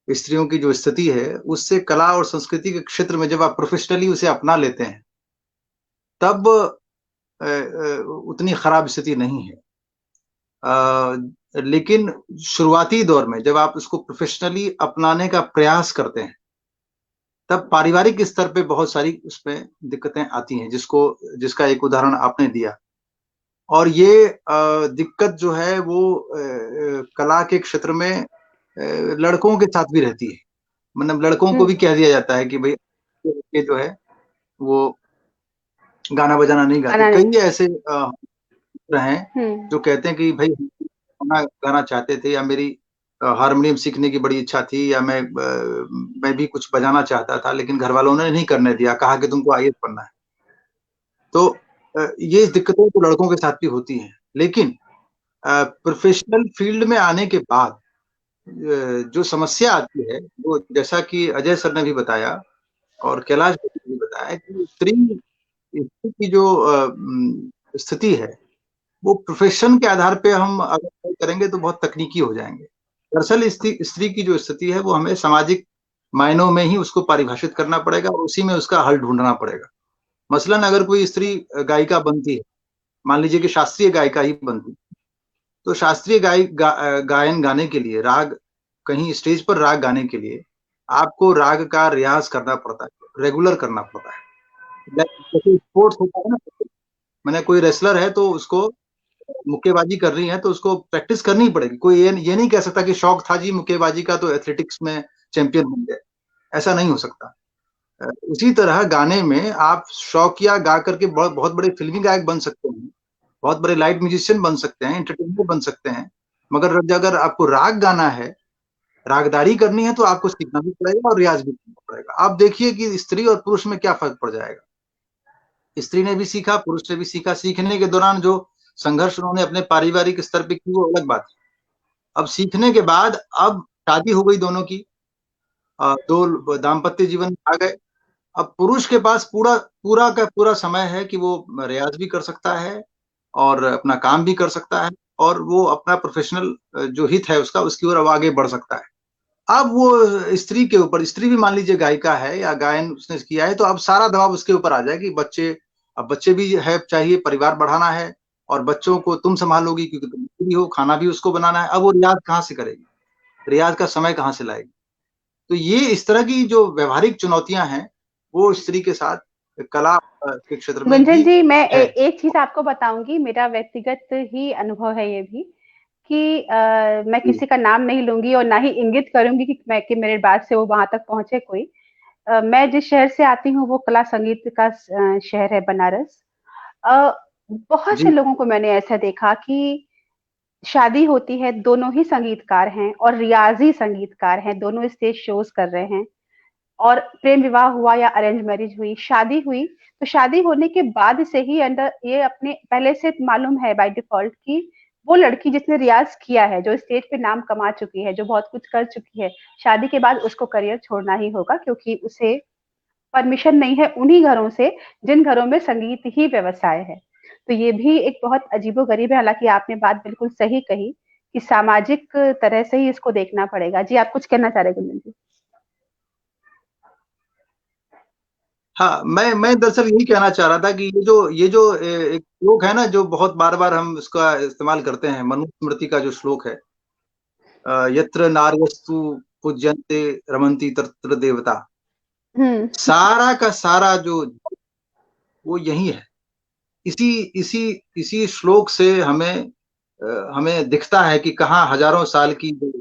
स्त्रियों की जो स्थिति है, उससे कला और संस्कृति के क्षेत्र में जब आप प्रोफेशनली उसे अपना लेते हैं, तब उतनी खराब स्थिति नहीं है। लेकिन शुरुआती दौर में जब आप उसको प्रोफेशनली अपनाने का प्रयास करते हैं, तब पारिवारिक स्तर पे बहुत सारी उसमें दिक्कतें आती हैं, जिसका एक उदाहरण आपने दिया। और ये दिक्कत जो है वो कला के क्षेत्र में लड़कों के साथ भी रहती है। मतलब लड़कों को भी कह दिया जाता है कि भाई ये जो है वो गाना बजाना नहीं गाते। कई ऐसे हैं जो कहते हैं कि भाई गाना गाना चाहते थे, या मेरी हारमोनियम सीखने की बड़ी इच्छा थी, या मैं भी कुछ बजाना चाहता था, लेकिन घर वालों ने नहीं करने दिया, कहा कि तुमको आईएएस बनना है। तो ये दिक्कतें तो लड़कों के साथ भी होती हैं। लेकिन प्रोफेशनल फील्ड में आने के बाद जो समस्या आती है, वो जैसा कि अजय सर ने भी बताया और कैलाश ने भी बताया कि स्त्री की जो स्थिति है, वो प्रोफेशन के आधार पे हम अगर करेंगे तो बहुत तकनीकी हो जाएंगे। दरअसल स्त्री की जो स्थिति है वो हमें सामाजिक मायनों में ही उसको परिभाषित करना पड़ेगा और उसी में उसका हल ढूंढना पड़ेगा। मसलन अगर कोई स्त्री गायिका बनती है, मान लीजिए कि शास्त्रीय गायिका ही बनती है, तो शास्त्रीय गायन गाने के लिए, राग कहीं स्टेज पर राग गाने के लिए आपको राग का रियाज करना पड़ता है, रेगुलर करना पड़ता है। जैसे स्पोर्ट्स होता है ना, मैंने कोई रेसलर है तो उसको मुक्केबाजी कर रही है तो उसको प्रैक्टिस करनी पड़ेगी। कोई ये नहीं कह सकता कि शौक था जी मुक्केबाजी का तो एथलेटिक्स में चैंपियन बन गए, ऐसा नहीं हो सकता। उसी तरह गाने में आप शौकिया गा करके बहुत बड़े फिल्मी गायक बन सकते हैं, बहुत बड़े लाइट म्यूजिशियन बन सकते हैं, एंटरटेनर बन सकते हैं, मगर अगर आपको राग गाना है, रागदारी करनी है, तो आपको सीखना भी पड़ेगा और रियाज भी करना पड़ेगा। आप देखिए कि स्त्री और पुरुष में क्या फर्क पड़ जाएगा। स्त्री ने भी सीखा, पुरुष ने भी सीखा। सीखने के दौरान जो संघर्ष उन्होंने अपने पारिवारिक स्तर पे की वो अलग बात है। अब सीखने के बाद अब शादी हो गई दोनों की, दो दाम्पत्य जीवन आ गए। अब पुरुष के पास पूरा पूरा का पूरा समय है कि वो रियाज भी कर सकता है और अपना काम भी कर सकता है, और वो अपना प्रोफेशनल जो हित है उसका, उसकी ओर अब आगे बढ़ सकता है। अब वो स्त्री के ऊपर, स्त्री भी मान लीजिए गायिका है या गायन उसने किया है, तो अब सारा दबाव उसके ऊपर आ जाए कि अब बच्चे भी है, चाहिए, परिवार बढ़ाना है, और बच्चों को तुम संभालोगी क्योंकि तुम स्त्री हो, खाना भी उसको बनाना है। अब वो रियाज कहाँ से करेगी, रियाज का समय कहाँ से लाएगी। तो ये इस तरह की जो व्यवहारिक चुनौतियां हैं वो स्त्री के साथ कला के क्षेत्र में गुंजन जी, मैं है। एक चीज आपको बताऊंगी, मेरा व्यक्तिगत ही अनुभव है ये भी कि मैं किसी का नाम नहीं लूंगी और ना ही इंगित करूंगी कि मेरे बाद से वो वहां तक पहुंचे कोई। मैं जिस शहर से आती हूँ वो कला संगीत का शहर है, बनारस। बहुत से लोगों को मैंने ऐसा देखा कि शादी होती है, दोनों ही संगीतकार हैं और रियाजी संगीतकार हैं, दोनों स्टेज शोज कर रहे हैं, और प्रेम विवाह हुआ या अरेंज मैरिज हुई, शादी हुई, तो शादी होने के बाद से ही अंदर ये अपने पहले से मालूम है बाय डिफॉल्ट कि वो लड़की जिसने रियाज किया है, जो स्टेज पे नाम कमा चुकी है, जो बहुत कुछ कर चुकी है, शादी के बाद उसको करियर छोड़ना ही होगा, क्योंकि उसे परमिशन नहीं है उन्हीं घरों से जिन घरों में संगीत ही व्यवसाय है। तो ये भी एक बहुत अजीबोगरीब है। हालांकि आपने बात बिल्कुल सही कही कि सामाजिक तरह से ही इसको देखना पड़ेगा। जी, आप कुछ कहना चाह रहे गुंजन जी? हाँ, मैं दरअसल यही कहना चाह रहा था कि ये जो एक श्लोक है ना, जो बहुत बार बार हम इसका इस्तेमाल करते हैं, मनुस्मृति का जो श्लोक है, यत्र नार्यस्तु पूज्यन्ते रमन्ति तत्र देवता, सारा का सारा जो वो यही है। इसी इसी इसी श्लोक से हमें दिखता है कि कहाँ हजारों साल की जो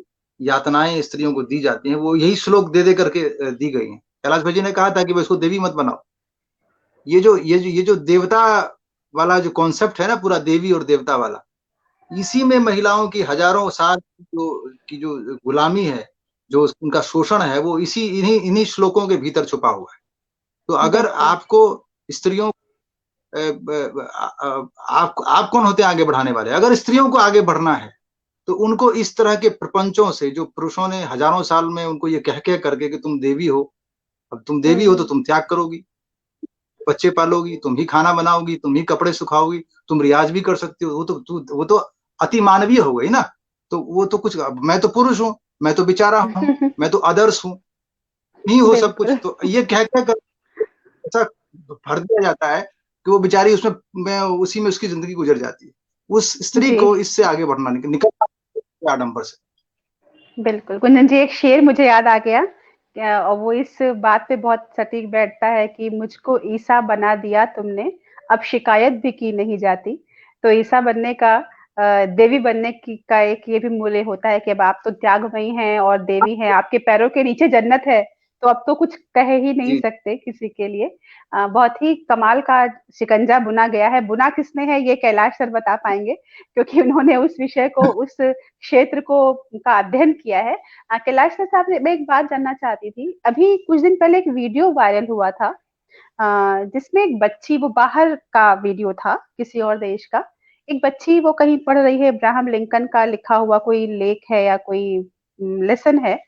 यातनाएं स्त्रियों को दी जाती हैं, वो यही श्लोक दे दे करके दी गई हैं। कैलाश भाई जी ने कहा था कि इसको देवी मत बनाओ। ये जो देवता वाला जो कॉन्सेप्ट है ना, पूरा देवी और देवता वाला, इसी में महिलाओं की हजारों साल की जो गुलामी है, जो उनका शोषण है, वो इन्हीं श्लोकों के भीतर छुपा हुआ है। तो अगर आपको स्त्रियों आप कौन होते हैं आगे बढ़ाने वाले? अगर स्त्रियों को आगे बढ़ना है तो उनको इस तरह के प्रपंचों से, जो पुरुषों ने हजारों साल में उनको ये कह करके कि तुम देवी हो, अब तुम देवी हो तो तुम त्याग करोगी, बच्चे पालोगी, तुम ही खाना बनाओगी, तुम ही कपड़े सुखाओगी, तुम रियाज भी कर सकती हो, वो तो अति मानवीय हो गई ना। तो वो तो कुछ, मैं तो पुरुष हूँ, मैं तो बेचारा हूँ, मैं तो अदर्स हूँ, नहीं हो सब कुछ। बिल्कुल। तो ये कह कर ऐसा भर दिया जाता है कि वो बेचारी उसमें, मैं उसी में उसकी जिंदगी गुजर जाती है। उस स्त्री जी, को इससे आगे बढ़ना, निकलना आडंबर से। बिल्कुल। कुंदन जी, एक शेर मुझे याद आ गया, और वो इस बात पे बहुत सटीक बैठता है कि मुझको ईसा बना दिया तुमने, अब शिकायत भी की नहीं जाती। तो ईसा बनने का, देवी बनने की का एक ये भी मूल्य होता है कि अब आप तो त्यागमयी हैं और देवी हैं, आपके पैरों के नीचे जन्नत है, तो अब तो कुछ कह ही नहीं जी सकते किसी के लिए। बहुत ही कमाल का शिकंजा बुना गया है। बुना किसने है ये कैलाश सर बता पाएंगे, क्योंकि उन्होंने उस विषय को, उस क्षेत्र को का अध्ययन किया है। कैलाश सर साहब से मैं एक बात जानना चाहती थी। अभी कुछ दिन पहले एक वीडियो वायरल हुआ था, जिसमें एक बच्ची, वो बाहर का वीडियो था किसी और देश का, एक बच्ची वो कहीं पढ़ रही है, अब्राहम लिंकन का लिखा हुआ कोई लेख है या कोई लेसन है,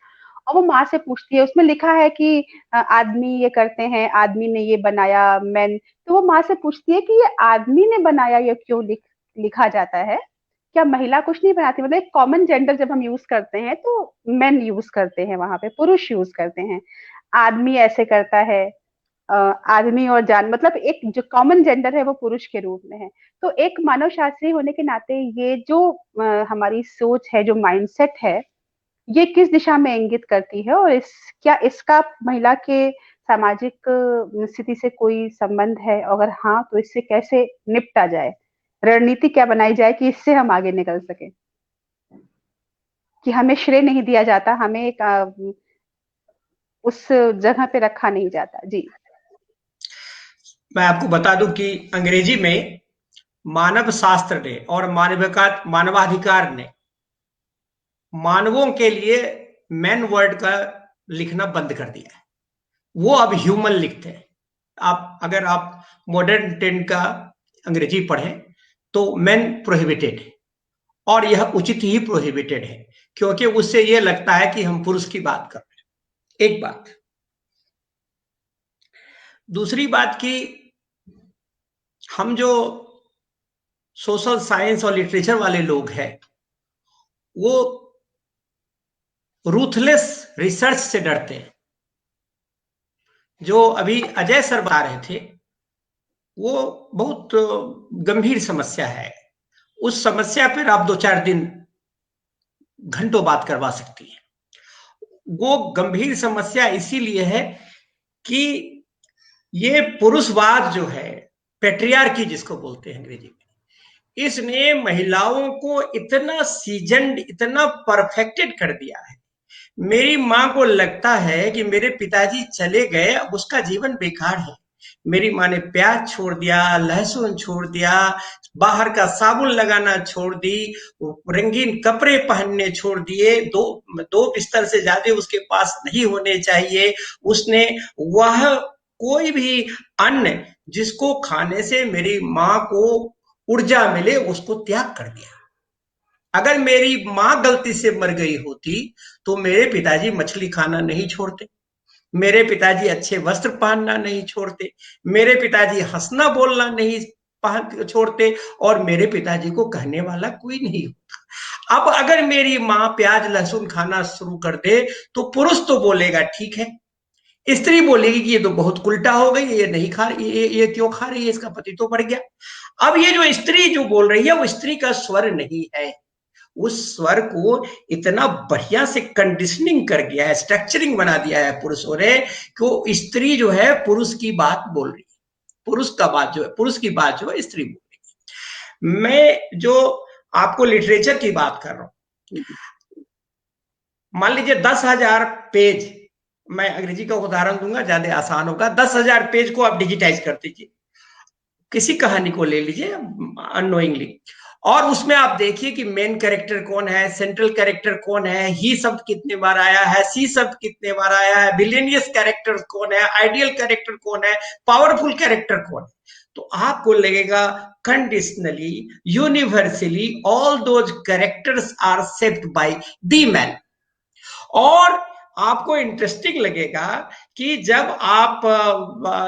और वो माँ से पूछती है, उसमें लिखा है कि आदमी ये करते हैं, आदमी ने ये बनाया, मैन। तो वो माँ से पूछती है कि ये आदमी ने बनाया, ये क्यों लिखा जाता है, क्या महिला कुछ नहीं बनाती? मतलब एक कॉमन जेंडर जब हम यूज करते हैं तो मेन यूज करते हैं, वहां पे पुरुष यूज करते हैं, आदमी ऐसे करता है। आदमी और जान, मतलब एक जो कॉमन जेंडर है वो पुरुष के रूप में है। तो एक मानव शास्त्री होने के नाते ये जो हमारी सोच है, जो माइंडसेट है, ये किस दिशा में इंगित करती है, और क्या इसका महिला के सामाजिक स्थिति से कोई संबंध है? अगर हाँ, तो इससे कैसे निपटा जाए? रणनीति क्या बनाई जाए कि इससे हम आगे निकल सके, कि हमें श्रेय नहीं दिया जाता, हमें एक उस जगह पे रखा नहीं जाता। जी। मैं आपको बता दूं कि अंग्रेजी में मानव शास्त्र ने और मानवाधिकार ने मानवों के लिए मैन वर्ड का लिखना बंद कर दिया है। वो अब ह्यूमन लिखते हैं। अगर आप मॉडर्न टेन का अंग्रेजी पढ़ें तो मैन प्रोहिबिटेड है, और यह उचित ही प्रोहिबिटेड है, क्योंकि उससे यह लगता है कि हम पुरुष की बात कर रहे हैं। एक बात। दूसरी बात कि हम जो सोशल साइंस और लिटरेचर वाले लोग हैं, वो रूथलेस रिसर्च से डरते हैं। जो अभी अजय सर बता रहे थे, वो बहुत गंभीर समस्या है। उस समस्या पर आप 2-4 दिन घंटों बात करवा सकती हैं। वो गंभीर समस्या इसीलिए है कि ये पुरुषवाद जो है, पेट्रियार्की जिसको बोलते हैं अंग्रेजी में, इसने महिलाओं को इतना सीजनड, इतना परफेक्टेड कर दिया है। मेरी माँ को लगता है कि मेरे पिताजी चले गए, अब उसका जीवन बेकार है। मेरी माँ ने प्याज छोड़ दिया, लहसुन छोड़ दिया, बाहर का साबुन लगाना छोड़ दी, रंगीन कपड़े पहनने छोड़ दिए, दो बिस्तर से ज्यादा उसके पास नहीं होने चाहिए। उसने वह कोई भी अन्न जिसको खाने से मेरी माँ को ऊर्जा मिले, उसको त्याग कर दिया। अगर मेरी माँ गलती से मर गई होती तो मेरे पिताजी मछली खाना नहीं छोड़ते, मेरे पिताजी अच्छे वस्त्र पहनना नहीं छोड़ते, मेरे पिताजी हंसना बोलना नहीं छोड़ते, और मेरे पिताजी को कहने वाला कोई नहीं होता। अब अगर मेरी माँ प्याज लहसुन खाना शुरू कर दे तो पुरुष तो बोलेगा ठीक है, स्त्री बोलेगी कि ये तो बहुत उल्टा हो गई, ये नहीं खा रही, ये क्यों खा रही है, इसका पति तो बढ़ गया। अब ये जो स्त्री जो बोल रही है वो स्त्री का स्वर नहीं है। उस स्वर को इतना बढ़िया से कंडीशनिंग कर गया है, स्ट्रक्चरिंग बना दिया है पुरुषों ने, कि वो स्त्री जो है पुरुष की बात बोल रही है, पुरुष की बात जो है स्त्री बोल रही है। मैं जो आपको लिटरेचर की बात कर रहा हूं, मान लीजिए 10,000 पेज, मैं अंग्रेजी का उदाहरण दूंगा, ज्यादा आसान होगा। 10,000 पेज को आप डिजिटाइज कर दीजिए, किसी कहानी को ले लीजिए अननोइंगली, और उसमें आप देखिए कि मेन कैरेक्टर कौन है, सेंट्रल कैरेक्टर कौन है, ही शब्द कितने बार आया है, सी शब्द कितने बार आया है, विलेनियस कैरेक्टर कौन है, आइडियल कैरेक्टर कौन है, पावरफुल कैरेक्टर कौन है। तो आपको लगेगा conditionally, universally all those characters are shaped by the man. और आपको इंटरेस्टिंग लगेगा कि जब आप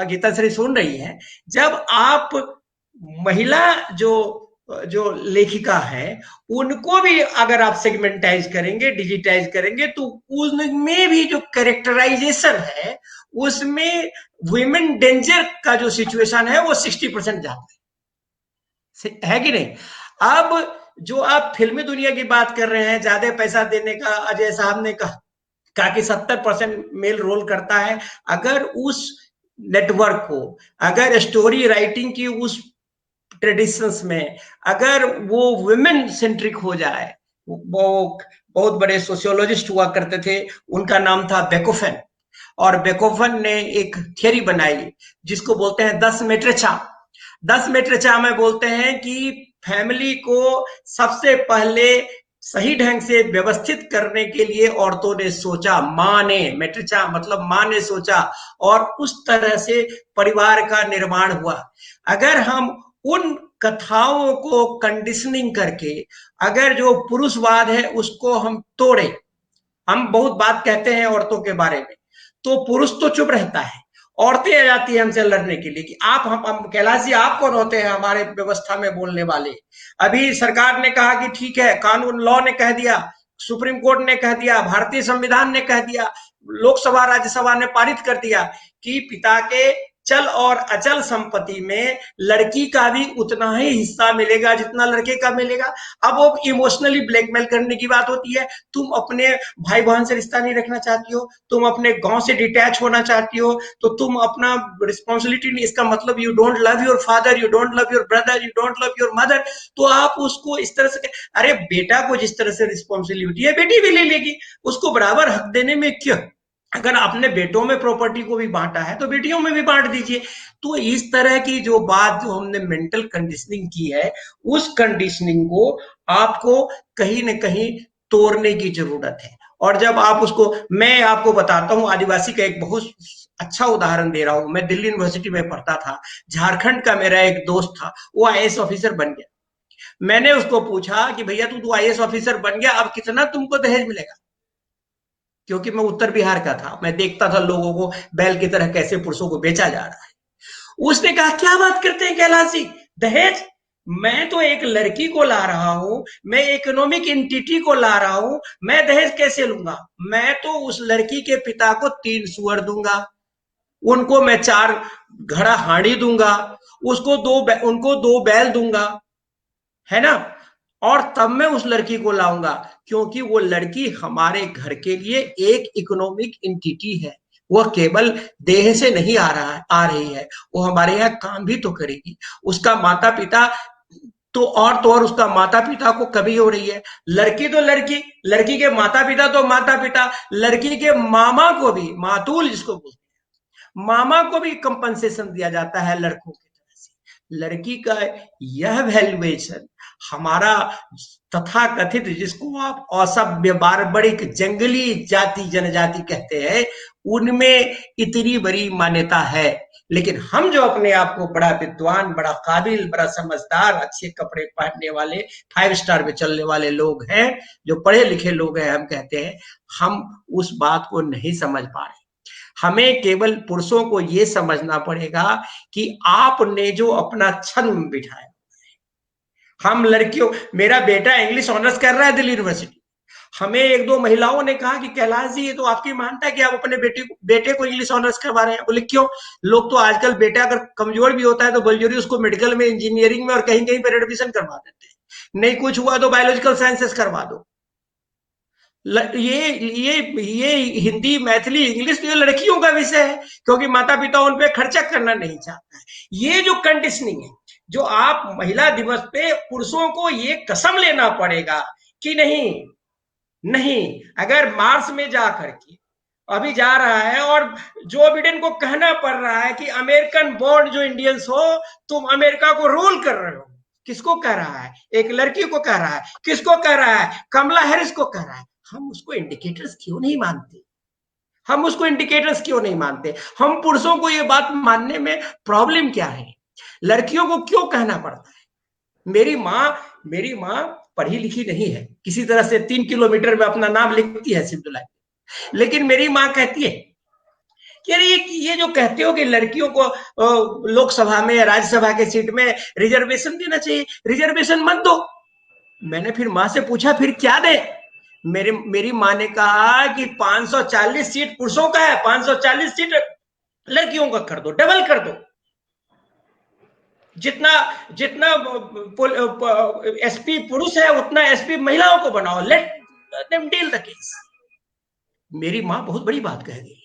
गीताश्री सुन रही हैं, जब आप महिला जो जो लेखिका है उनको भी अगर आप सेगमेंटाइज करेंगे, डिजिटाइज करेंगे, तो उनमें भी जो कैरेक्टराइजेशन है उसमें वुमेन डेंजर का जो सिचुएशन है वो 60% जाता है कि नहीं। अब जो आप फिल्मी दुनिया की बात कर रहे हैं, ज्यादा पैसा देने का, अजय साहब ने कहा कि 70% मेल रोल करता है। अगर उस नेटवर्क को, अगर स्टोरी राइटिंग की उस ट्रेडिशंस में अगर वो वुमेन सेंट्रिक हो जाए, वो बहुत बड़े सोशियोलॉजिस्ट हुआ करते थे, उनका नाम था बेकोफेन, और बेकोफेन ने एक थियरी बनाई जिसको बोलते हैं 10 मेट्रिचा। 10 मेट्रिचा में बोलते हैं कि फैमिली को सबसे पहले सही ढंग से व्यवस्थित करने के लिए औरतों ने सोचा, मां ने, मेट्रिचा मतलब मां ने सोचा, और उस तरह से परिवार का निर्माण हुआ। अगर हम उन कथाओं को कंडीशनिंग करके अगर जो पुरुषवाद है उसको हम तोड़े, हम बहुत बात कहते हैं औरतों के बारे में, तो पुरुष तो चुप रहता है, औरतें आ जाती है हमसे लड़ने के लिए कि आप हम कैलाश जी आप कौन होते हैं हमारे व्यवस्था में बोलने वाले। अभी सरकार ने कहा कि ठीक है, कानून लॉ ने कह दिया, सुप्रीम कोर्ट ने कह दिया, भारतीय संविधान ने कह दिया, लोकसभा राज्यसभा ने पारित कर दिया कि पिता के चल और अचल संपत्ति में लड़की का भी उतना ही हिस्सा मिलेगा जितना लड़के का मिलेगा। अब वो इमोशनली ब्लैकमेल करने की बात होती है, तुम अपने भाई बहन से रिश्ता नहीं रखना चाहती हो, तुम अपने गांव से डिटैच होना चाहती हो, तो तुम अपना रिस्पॉन्सिबिलिटी नहीं, इसका मतलब you don't love your father, you don't love your brother, you don't love your mother. तो आप उसको इस तरह से, अरे बेटा को जिस तरह से रिस्पॉन्सिबिलिटी है बेटी भी ले लेगी, उसको बराबर हक देने में क्यों? अगर आपने बेटों में प्रॉपर्टी को भी बांटा है तो बेटियों में भी बांट दीजिए। तो इस तरह की जो बात जो हमने मेंटल कंडीशनिंग की है, उस कंडीशनिंग को आपको कहीं ना कहीं तोड़ने की जरूरत है। और जब आप उसको, मैं आपको बताता हूं, आदिवासी का एक बहुत अच्छा उदाहरण दे रहा हूं। मैं दिल्ली यूनिवर्सिटी में पढ़ता था, झारखंड का मेरा एक दोस्त था, वो आईएएस ऑफिसर बन गया। मैंने उसको पूछा कि भैया तू आईएएस ऑफिसर बन गया, अब कितना तुमको दहेज मिलेगा? क्योंकि मैं उत्तर बिहार का था, मैं देखता था लोगों को बैल की तरह कैसे पुरुषों को बेचा जा रहा है। उसने कहा क्या बात करते हैं कैलाश जी, दहेज? मैं तो एक लड़की को ला रहा हूं, मैं इकोनॉमिक एंटिटी को ला रहा हूं, मैं दहेज कैसे लूंगा? मैं तो उस लड़की के पिता को 3 सुअर दूंगा, उनको मैं 4 घड़ा हाड़ी दूंगा, उनको 2 बैल दूंगा, है ना, और तब मैं उस लड़की को लाऊंगा, क्योंकि वो लड़की हमारे घर के लिए एक इकोनॉमिक एंटिटी है। वह केवल देह से नहीं आ रही है, वो हमारे यहाँ काम भी तो करेगी। उसका माता पिता तो और उसका माता पिता को कभी हो रही है। लड़की तो लड़की के माता पिता, लड़की के मामा को भी, मातूल जिसको बोलते हैं, मामा को भी कंपनसेशन दिया जाता है लड़कों की तरह से। लड़की का यह वैल्यूएशन हमारा तथाकथित, जिसको आप असभ्य, बारबरिक, जंगली जाति जनजाति कहते हैं, उनमें इतनी बड़ी मान्यता है। लेकिन हम जो अपने आप को बड़ा विद्वान, बड़ा काबिल, बड़ा समझदार, अच्छे कपड़े पहनने वाले, 5 स्टार पे चलने वाले लोग हैं, जो पढ़े लिखे लोग हैं, हम कहते हैं हम उस बात को नहीं समझ पा रहे। हमें केवल पुरुषों को यह समझना पड़ेगा कि आपने जो अपना छद्म बिठाया, हम लड़कियों, मेरा बेटा इंग्लिश ऑनर्स कर रहा है दिल्ली यूनिवर्सिटी, हमें 1-2 महिलाओं ने कहा कि कैलाश जी ये तो आपकी मानता है कि आप अपने बेटे को इंग्लिश ऑनर्स करवा रहे हैं। बोले क्यों? लोग तो आजकल बेटा अगर कमजोर भी होता है तो बलजोरी उसको मेडिकल में, इंजीनियरिंग में और कहीं कहीं पर एडमिशन करवा देते हैं, नहीं कुछ हुआ तो बायोलॉजिकल साइंसेस करवा दो। ये हिंदी, मैथिली, इंग्लिश तो ये लड़कियों का विषय है, क्योंकि माता पिता उन पे खर्चा करना नहीं चाहता है। ये जो कंडीशनिंग है, जो आप महिला दिवस पे पुरुषों को ये कसम लेना पड़ेगा कि नहीं, अगर मार्स में जाकर के अभी जा रहा है और जो बिडेन को कहना पड़ रहा है कि अमेरिकन बोर्न जो इंडियंस हो, तुम अमेरिका को रूल कर रहे हो, किसको कह रहा है? एक लड़की को कह रहा है। किसको कह रहा है? कमला हैरिस को कह रहा है। हम उसको इंडिकेटर्स क्यों नहीं मानते? हम पुरुषों को ये बात मानने में प्रॉब्लम क्या है? लड़कियों को क्यों कहना पड़ता है? मेरी माँ पढ़ी लिखी नहीं है, किसी तरह से 3 किलोमीटर में अपना नाम लिखती है सिंधुलाई, लेकिन मेरी माँ कहती है कि अरे ये जो कहते हो कि लड़कियों को लोकसभा में या राज्यसभा के सीट में रिजर्वेशन देना चाहिए, रिजर्वेशन मत दो। मैंने फिर माँ से पूछा फिर क्या दे? मेरी माँ ने कहा कि 540 सीट पुरुषों का है, 540 सीट लड़कियों का कर दो, डबल कर दो। जितना जितना एसपी पुरुष है उतना एसपी महिलाओं को बनाओ, let them deal the case. मेरी माँ बहुत बड़ी बात कह गई।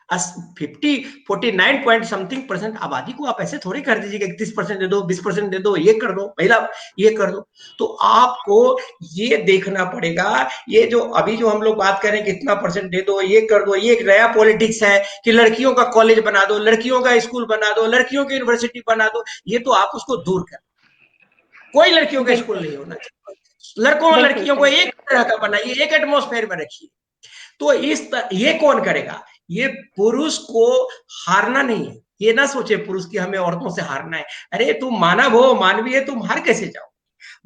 49 पॉइंट समथिंग परसेंट आबादी को आप ऐसे थोड़ी कर दीजिएगा 31% दे दो, 20% दे दो, ये कर दो, महिला ये कर दो। तो आपको ये देखना पड़ेगा, ये जो अभी जो हम लोग बात करें कि इतना परसेंट दे दो, ये कर दो, ये एक नया पॉलिटिक्स है कि लड़कियों का कॉलेज बना दो, लड़कियों का स्कूल बना दो, लड़कियों की यूनिवर्सिटी बना दो। ये तो आप उसको दूर कर, कोई लड़कियों का स्कूल नहीं होना चाहिए, लड़कों और लड़कियों को एक तरह का बनाइए, एक एटमोस्फेयर में रखिए। तो ये कौन करेगा? ये पुरुष को हारना नहीं है। ये ना सोचे पुरुष की हमें औरतों से हारना है। अरे तुम मानव हो, मानवीय, तुम हार कैसे जाओ?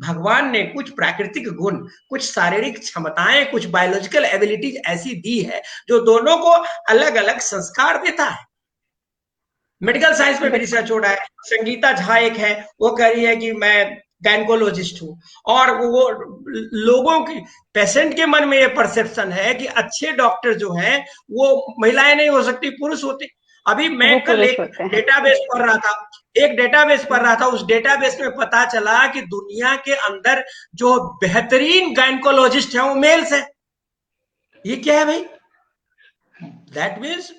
भगवान ने कुछ प्राकृतिक गुण, कुछ शारीरिक क्षमताएं, कुछ बायोलॉजिकल एबिलिटीज ऐसी दी है जो दोनों को अलग अलग संस्कार देता है। मेडिकल साइंस में भी रिसर्च हो रहा है। संगीता झा एक है, वो कह रही है कि मैं गायनकोलॉजिस्ट हूँ, और वो लोगों की, पेशेंट के मन में ये परसेप्शन है कि अच्छे डॉक्टर जो हैं वो महिलाएं नहीं हो सकती, पुरुष होते। अभी मैं कल एक डेटाबेस पढ़ रहा था, उस डेटाबेस में पता चला कि दुनिया के अंदर जो बेहतरीन गायनकोलॉजिस्ट है वो मेल्स है। ये क्या है भाई? That means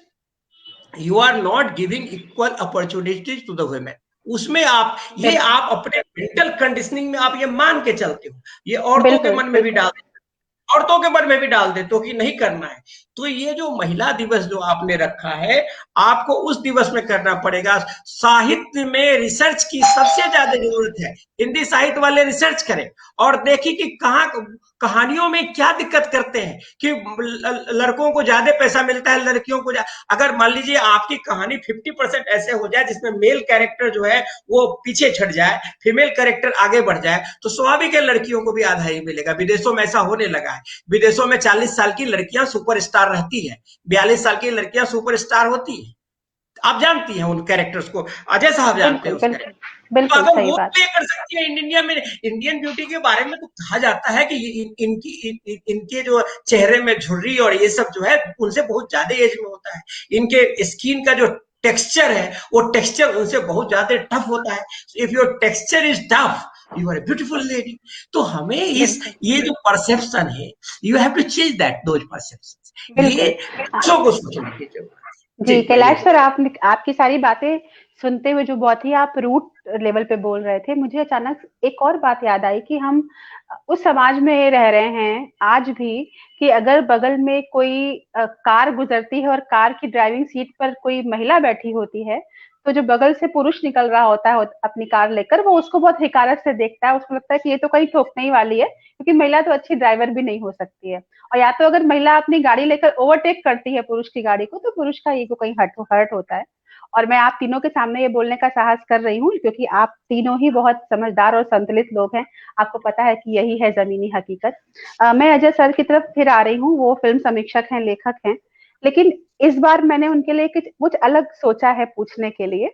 you are not giving equal opportunities to the women. उसमें आप अपने मेंटल कंडीशनिंग में आप ये मान के चलते हो, ये औरतों के मन में भी डाल औरतों के मन में भी डाल देते हो कि नहीं करना है। तो ये जो महिला दिवस जो आपने रखा है, आपको उस दिवस में करना पड़ेगा। साहित्य में रिसर्च की सबसे ज्यादा जरूरत है। हिंदी साहित्य वाले रिसर्च करें और देखिए कि कहाँ कहानियों में क्या दिक्कत करते हैं कि लड़कों को ज्यादा पैसा मिलता है, लड़कियों को अगर मान लीजिए आपकी कहानी 50% ऐसे हो जाए जिसमें मेल कैरेक्टर जो है वो पीछे छट जाए, फीमेल कैरेक्टर आगे बढ़ जाए, तो स्वाभाविक है लड़कियों को भी आधा ही मिलेगा। विदेशों में ऐसा होने लगा है। विदेशों में 40 साल की लड़कियां सुपरस्टार रहती है, 42 साल की लड़कियां सुपरस्टार होती है। आप जानती हैं उन कैरेक्टर्स को, अजय साहब जानते हैं उस कैरेक्टर। तो अगर वो प्ले कर सकती है इंडिया में, इंडियन ब्यूटी के बारे में तो कहा जाता है कि इनके जो चेहरे में झुर्री और ये सब जो है उनसे बहुत ज्यादा एज में होता है। इनके स्किन का जो टेक्सचर है वो टेक्सचर उनसे बहुत ज्यादा टफ होता है। If your texture is tough, you R a beautiful lady. तो हमें ये जो परसेप्शन है, you have to change that, those perception. ये बच्चों को सोचने की जरूरत है। जी कैलाश सर, आपकी सारी बातें सुनते हुए जो बहुत ही आप रूट लेवल पे बोल रहे थे, मुझे अचानक एक और बात याद आई कि हम उस समाज में रह रहे हैं आज भी कि अगर बगल में कोई कार गुजरती है और कार की ड्राइविंग सीट पर कोई महिला बैठी होती है, तो जो बगल से पुरुष निकल रहा होता है अपनी कार लेकर, वो उसको बहुत हिकारत से देखता है। उसको लगता है कि ये तो कहीं ठोकने ही वाली है, क्योंकि महिला तो अच्छी ड्राइवर भी नहीं हो सकती है। और या तो अगर महिला अपनी गाड़ी लेकर ओवरटेक करती है पुरुष की गाड़ी को, तो पुरुष का ईगो कहीं हर्ट होता है। और मैं आप तीनों के सामने ये बोलने का साहस कर रही हूँ क्योंकि आप तीनों ही बहुत समझदार और संतुलित लोग हैं। आपको पता है कि यही है जमीनी हकीकत। मैं अजय सर की तरफ फिर आ रही हूँ। वो फिल्म समीक्षक हैं, लेखक हैं, लेकिन इस बार मैंने उनके लिए कुछ अलग सोचा है पूछने के लिए।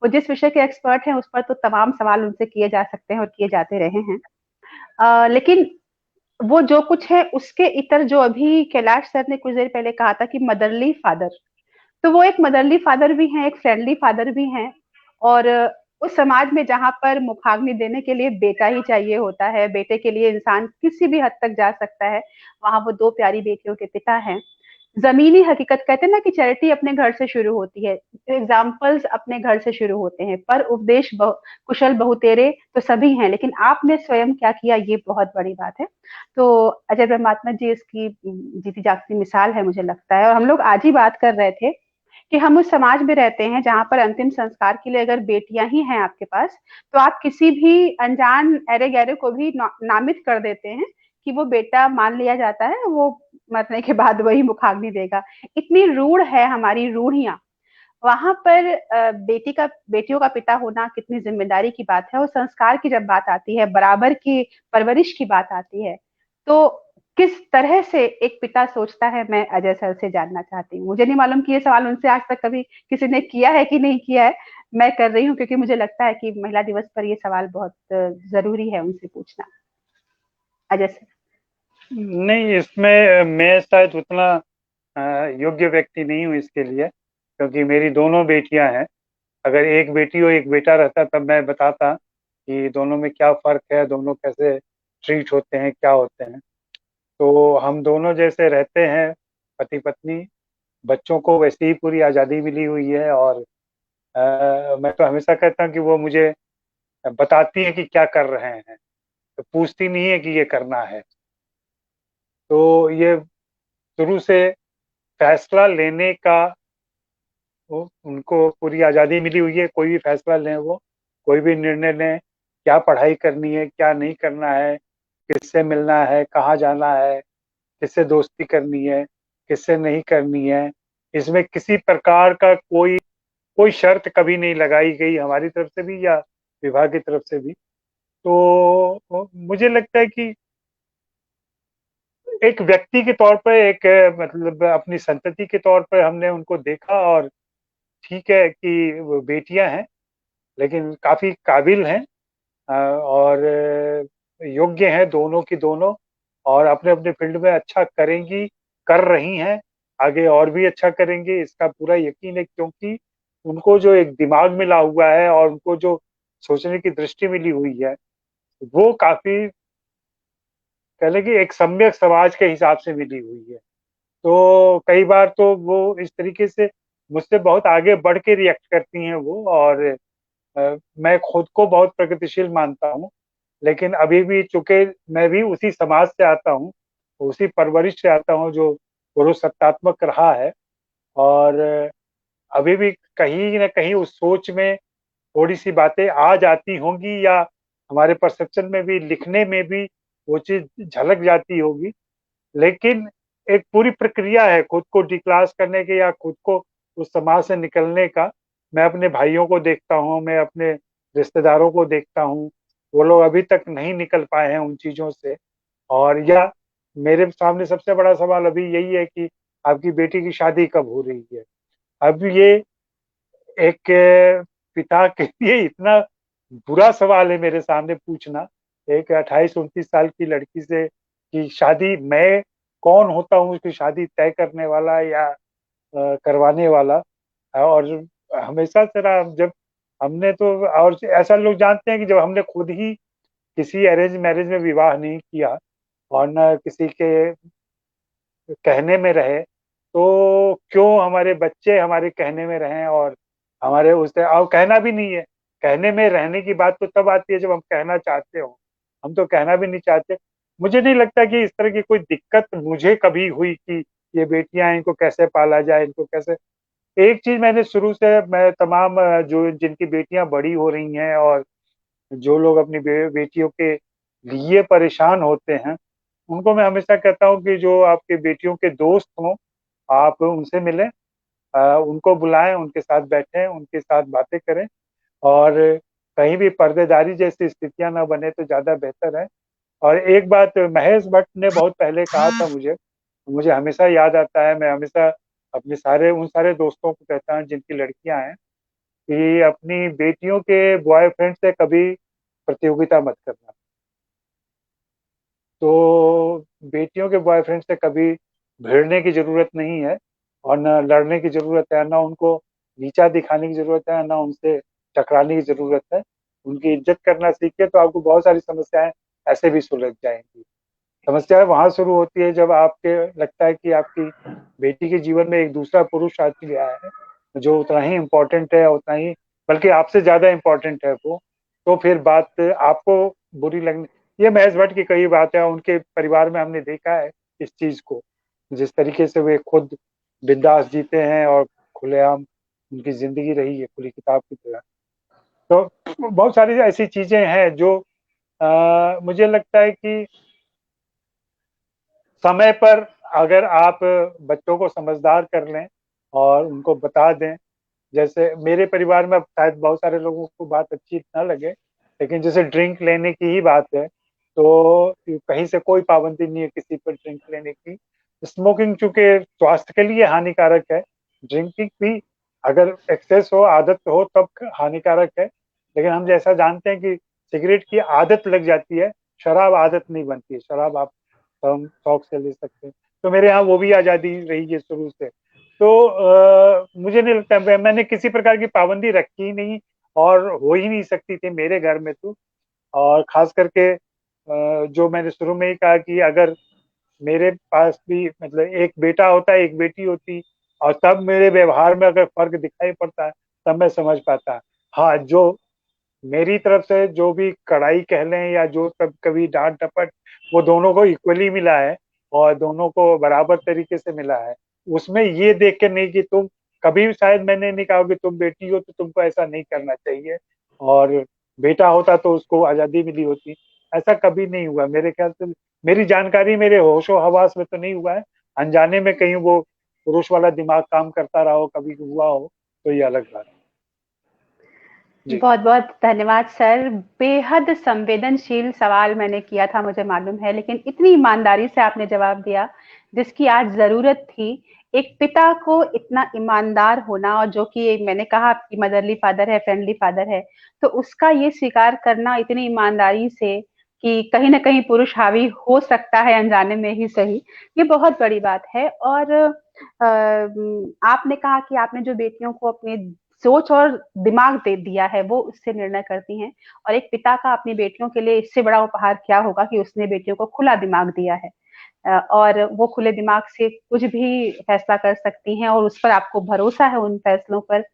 वो जिस विषय के एक्सपर्ट हैं उस पर तो तमाम सवाल उनसे किए जा सकते हैं और किए जाते रहे हैं, लेकिन वो जो कुछ है उसके इतर जो अभी कैलाश सर ने कुछ देर पहले कहा था कि मदरली फादर, तो वो एक मदरली फादर भी हैं, एक फ्रेंडली फादर भी हैं। और उस समाज में जहां पर मुखाग्नि देने के लिए बेटा ही चाहिए होता है, बेटे के लिए इंसान किसी भी हद तक जा सकता है, वहां वो दो प्यारी बेटियों के पिता हैं। जमीनी हकीकत कहते हैं ना कि चैरिटी अपने घर से शुरू होती है, एग्जाम्पल्स अपने घर से शुरू होते हैं, पर उपदेश कुशल बहुतेरे तो सभी हैं, लेकिन आपने स्वयं क्या किया ये बहुत बड़ी बात है। तो अजय ब्रह्मात्मा जी इसकी जीती जागती मिसाल है मुझे लगता है। और हम लोग आज ही बात कर रहे थे कि हम उस समाज में रहते हैं जहां पर अंतिम संस्कार के लिए अगर बेटियां ही हैं आपके पास, तो आप किसी भी अनजान ऐरे गैरे को भी नामित कर देते हैं कि वो बेटा मान लिया जाता है, वो मरने के बाद वही मुखाग्नि देगा। इतनी रूढ़ है हमारी रूढ़ियां। वहां पर बेटियों का पिता होना कितनी जिम्मेदारी की बात है। और संस्कार की जब बात आती है, बराबर की परवरिश की बात आती है, तो किस तरह से एक पिता सोचता है, मैं अजय सर से जानना चाहती हूँ। मुझे नहीं मालूम कि ये सवाल उनसे आज तक कभी किसी ने किया है कि नहीं किया है, मैं कर रही हूँ क्योंकि मुझे लगता है कि महिला दिवस पर ये सवाल बहुत जरूरी है उनसे पूछना। अजय सर। नहीं, इसमें मैं शायद उतना योग्य व्यक्ति नहीं हूँ इसके लिए, क्योंकि मेरी दोनों बेटियां हैं। अगर एक बेटी और एक बेटा रहता तब मैं बताता कि दोनों में क्या फर्क है, दोनों कैसे ट्रीट होते हैं, क्या होते हैं। तो हम दोनों जैसे रहते हैं पति पत्नी, बच्चों को वैसे ही पूरी आज़ादी मिली हुई है। और मैं तो हमेशा कहता हूँ कि वो मुझे बताती है कि क्या कर रहे हैं, तो पूछती नहीं है कि ये करना है। तो ये शुरू से फैसला लेने का उनको पूरी आज़ादी मिली हुई है। कोई भी फैसला लें, वो कोई भी निर्णय लें, क्या पढ़ाई करनी है, क्या नहीं करना है, किससे मिलना है, कहाँ जाना है, किससे दोस्ती करनी है, किससे नहीं करनी है, इसमें किसी प्रकार का कोई कोई शर्त कभी नहीं लगाई गई हमारी तरफ से भी या विभाग की तरफ से भी। तो मुझे लगता है कि एक व्यक्ति के तौर पर, एक मतलब अपनी संतति के तौर पर हमने उनको देखा। और ठीक है कि वो बेटियां हैं, लेकिन काफी काबिल हैं और योग्य हैं दोनों की दोनों, और अपने अपने फील्ड में अच्छा करेंगी, कर रही हैं, आगे और भी अच्छा करेंगे, इसका पूरा यकीन है। क्योंकि उनको जो एक दिमाग मिला हुआ है और उनको जो सोचने की दृष्टि मिली हुई है, वो काफी कह लें कि एक सम्यक समाज के हिसाब से मिली हुई है। तो कई बार तो वो इस तरीके से मुझसे बहुत आगे बढ़ के रिएक्ट करती हैं वो। और मैं खुद को बहुत प्रगतिशील मानता हूँ, लेकिन अभी भी चूंकि मैं भी उसी समाज से आता हूँ, उसी परवरिश से आता हूँ जो पुरुष सत्तात्मक रहा है। और अभी भी कहीं न कहीं उस सोच में थोड़ी-सी बातें आ जाती होंगी, या हमारे परसेप्शन में भी, लिखने में भी वो चीज़ झलक जाती होगी। लेकिन एक पूरी प्रक्रिया है खुद को डिक्लास करने की या खुद को उस समाज से निकलने का। मैं अपने भाइयों को देखता हूँ, मैं अपने रिश्तेदारों को देखता हूँ, वो लोग अभी तक नहीं निकल पाए हैं उन चीज़ों से। और या मेरे सामने सबसे बड़ा सवाल अभी यही है कि आपकी बेटी की शादी कब हो रही है? अब ये एक पिता के लिए इतना बुरा सवाल है मेरे सामने पूछना, एक 28-29 साल की लड़की से कि शादी, मैं कौन होता हूँ उसकी शादी तय करने वाला या करवाने वाला। और हमेशा से रहा, जब हमने तो, और ऐसा लोग जानते हैं कि जब हमने खुद ही किसी अरेंज मैरिज में विवाह नहीं किया और न किसी के कहने में रहे, तो क्यों हमारे बच्चे हमारे कहने में रहें। और हमारे उससे और कहना भी नहीं है, कहने में रहने की बात तो तब आती है जब हम कहना चाहते हो, हम तो कहना भी नहीं चाहते। मुझे नहीं लगता कि इस तरह की कोई दिक्कत मुझे कभी हुई कि ये बेटियां हैं, इनको कैसे पाला जाए, इनको कैसे। एक चीज मैंने शुरू से, मैं तमाम जो जिनकी बेटियां बड़ी हो रही हैं और जो लोग अपनी बेटियों के लिए परेशान होते हैं, उनको मैं हमेशा कहता हूँ कि जो आपके बेटियों के दोस्त हों, आप उनसे मिलें, उनको बुलाएं, उनके साथ बैठें, उनके साथ बातें करें। और कहीं भी पर्देदारी जैसी स्थितियां ना बने तो ज़्यादा बेहतर है। और एक बात महेश भट्ट ने बहुत पहले कहा था मुझे, मुझे हमेशा याद आता है। मैं हमेशा अपने उन सारे दोस्तों को कहता हूँ जिनकी लड़कियां हैं, कि अपनी बेटियों के बॉयफ्रेंड से कभी प्रतियोगिता मत करना। तो बेटियों के बॉयफ्रेंड से कभी भिड़ने की ज़रूरत नहीं है, और ना लड़ने की ज़रूरत है, ना उनको नीचा दिखाने की ज़रूरत है, ना उनसे टकराने की ज़रूरत है। उनकी इज़्ज़त करना सीखिए तो आपको बहुत सारी समस्याएँ ऐसे भी सुलझ जाएँगी। समस्या वहाँ शुरू होती है जब आपके लगता है कि आपकी बेटी के जीवन में एक दूसरा पुरुष आ गया है, जो उतना ही इम्पोर्टेंट है, उतना ही, बल्कि आपसे ज़्यादा इम्पोर्टेंट है वो। तो फिर बात आपको बुरी लगनी। ये महेश भट्ट की कई बातें हैं, उनके परिवार में हमने देखा है इस चीज़ को, जिस तरीके से वे खुद बिंदास जीते हैं और खुलेआम उनकी ज़िंदगी रही है, खुली किताब की तरह। तो बहुत सारी ऐसी चीज़ें हैं जो मुझे लगता है कि समय पर अगर आप बच्चों को समझदार कर लें और उनको बता दें। जैसे मेरे परिवार में, अब शायद बहुत सारे लोगों को बात अच्छी ना लगे, लेकिन जैसे ड्रिंक लेने की ही बात है, तो कहीं से कोई पाबंदी नहीं है किसी पर ड्रिंक लेने की। स्मोकिंग चूंकि स्वास्थ्य के लिए हानिकारक है, ड्रिंकिंग भी अगर एक्सेस हो, आदत हो तब हानिकारक है, लेकिन हम जैसा जानते हैं कि सिगरेट की आदत लग जाती है, शराब आदत नहीं बनती है। शराब आप हम शौक से ले सकते हैं। तो मेरे यहाँ वो भी आज़ादी रही है शुरू से। तो मुझे नहीं लगता, मैंने किसी प्रकार की पाबंदी रखी ही नहीं और हो ही नहीं सकती थी मेरे घर में तो। और खास करके जो मैंने शुरू में ही कहा कि अगर मेरे पास भी मतलब एक बेटा होता, एक बेटी होती, और तब मेरे व्यवहार में अगर फर्क दिखाई पड़ता है तब मैं समझ पाता। हाँ, जो मेरी तरफ से जो भी कड़ाई कह लें या जो कभी कभी डांट डपट, वो दोनों को इक्वली मिला है और दोनों को बराबर तरीके से मिला है। उसमें ये देख के नहीं कि तुम, कभी भी शायद मैंने नहीं कहा कि तुम बेटी हो तो तुमको ऐसा नहीं करना चाहिए, और बेटा होता तो उसको आजादी मिली होती, ऐसा कभी नहीं हुआ मेरे ख्याल से। मेरी जानकारी, मेरे होशो हवास में तो नहीं हुआ है। अनजाने में कहीं वो पुरुष वाला दिमाग काम करता रहा हो, कभी हुआ हो तो ये अलग बात है। जी बहुत बहुत धन्यवाद सर। बेहद संवेदनशील सवाल मैंने किया था, मुझे मालूम है, लेकिन इतनी ईमानदारी से आपने जवाब दिया जिसकी आज जरूरत थी। एक पिता को इतना ईमानदार होना, और जो कि मैंने कहा आपकी मदरली फादर है, फ्रेंडली फादर है, तो उसका ये स्वीकार करना इतनी ईमानदारी से कि कहीं ना कहीं पुरुष हावी हो सकता है अनजाने में ही सही, ये बहुत बड़ी बात है। और आपने कहा कि आपने जो बेटियों को अपने सोच और दिमाग दे दिया है वो उससे निर्णय करती हैं, और एक पिता का अपनी बेटियों के लिए इससे बड़ा उपहार क्या होगा कि उसने बेटियों को खुला दिमाग दिया है, और वो खुले दिमाग से कुछ भी फैसला कर सकती हैं, और उस पर आपको भरोसा है उन फैसलों पर।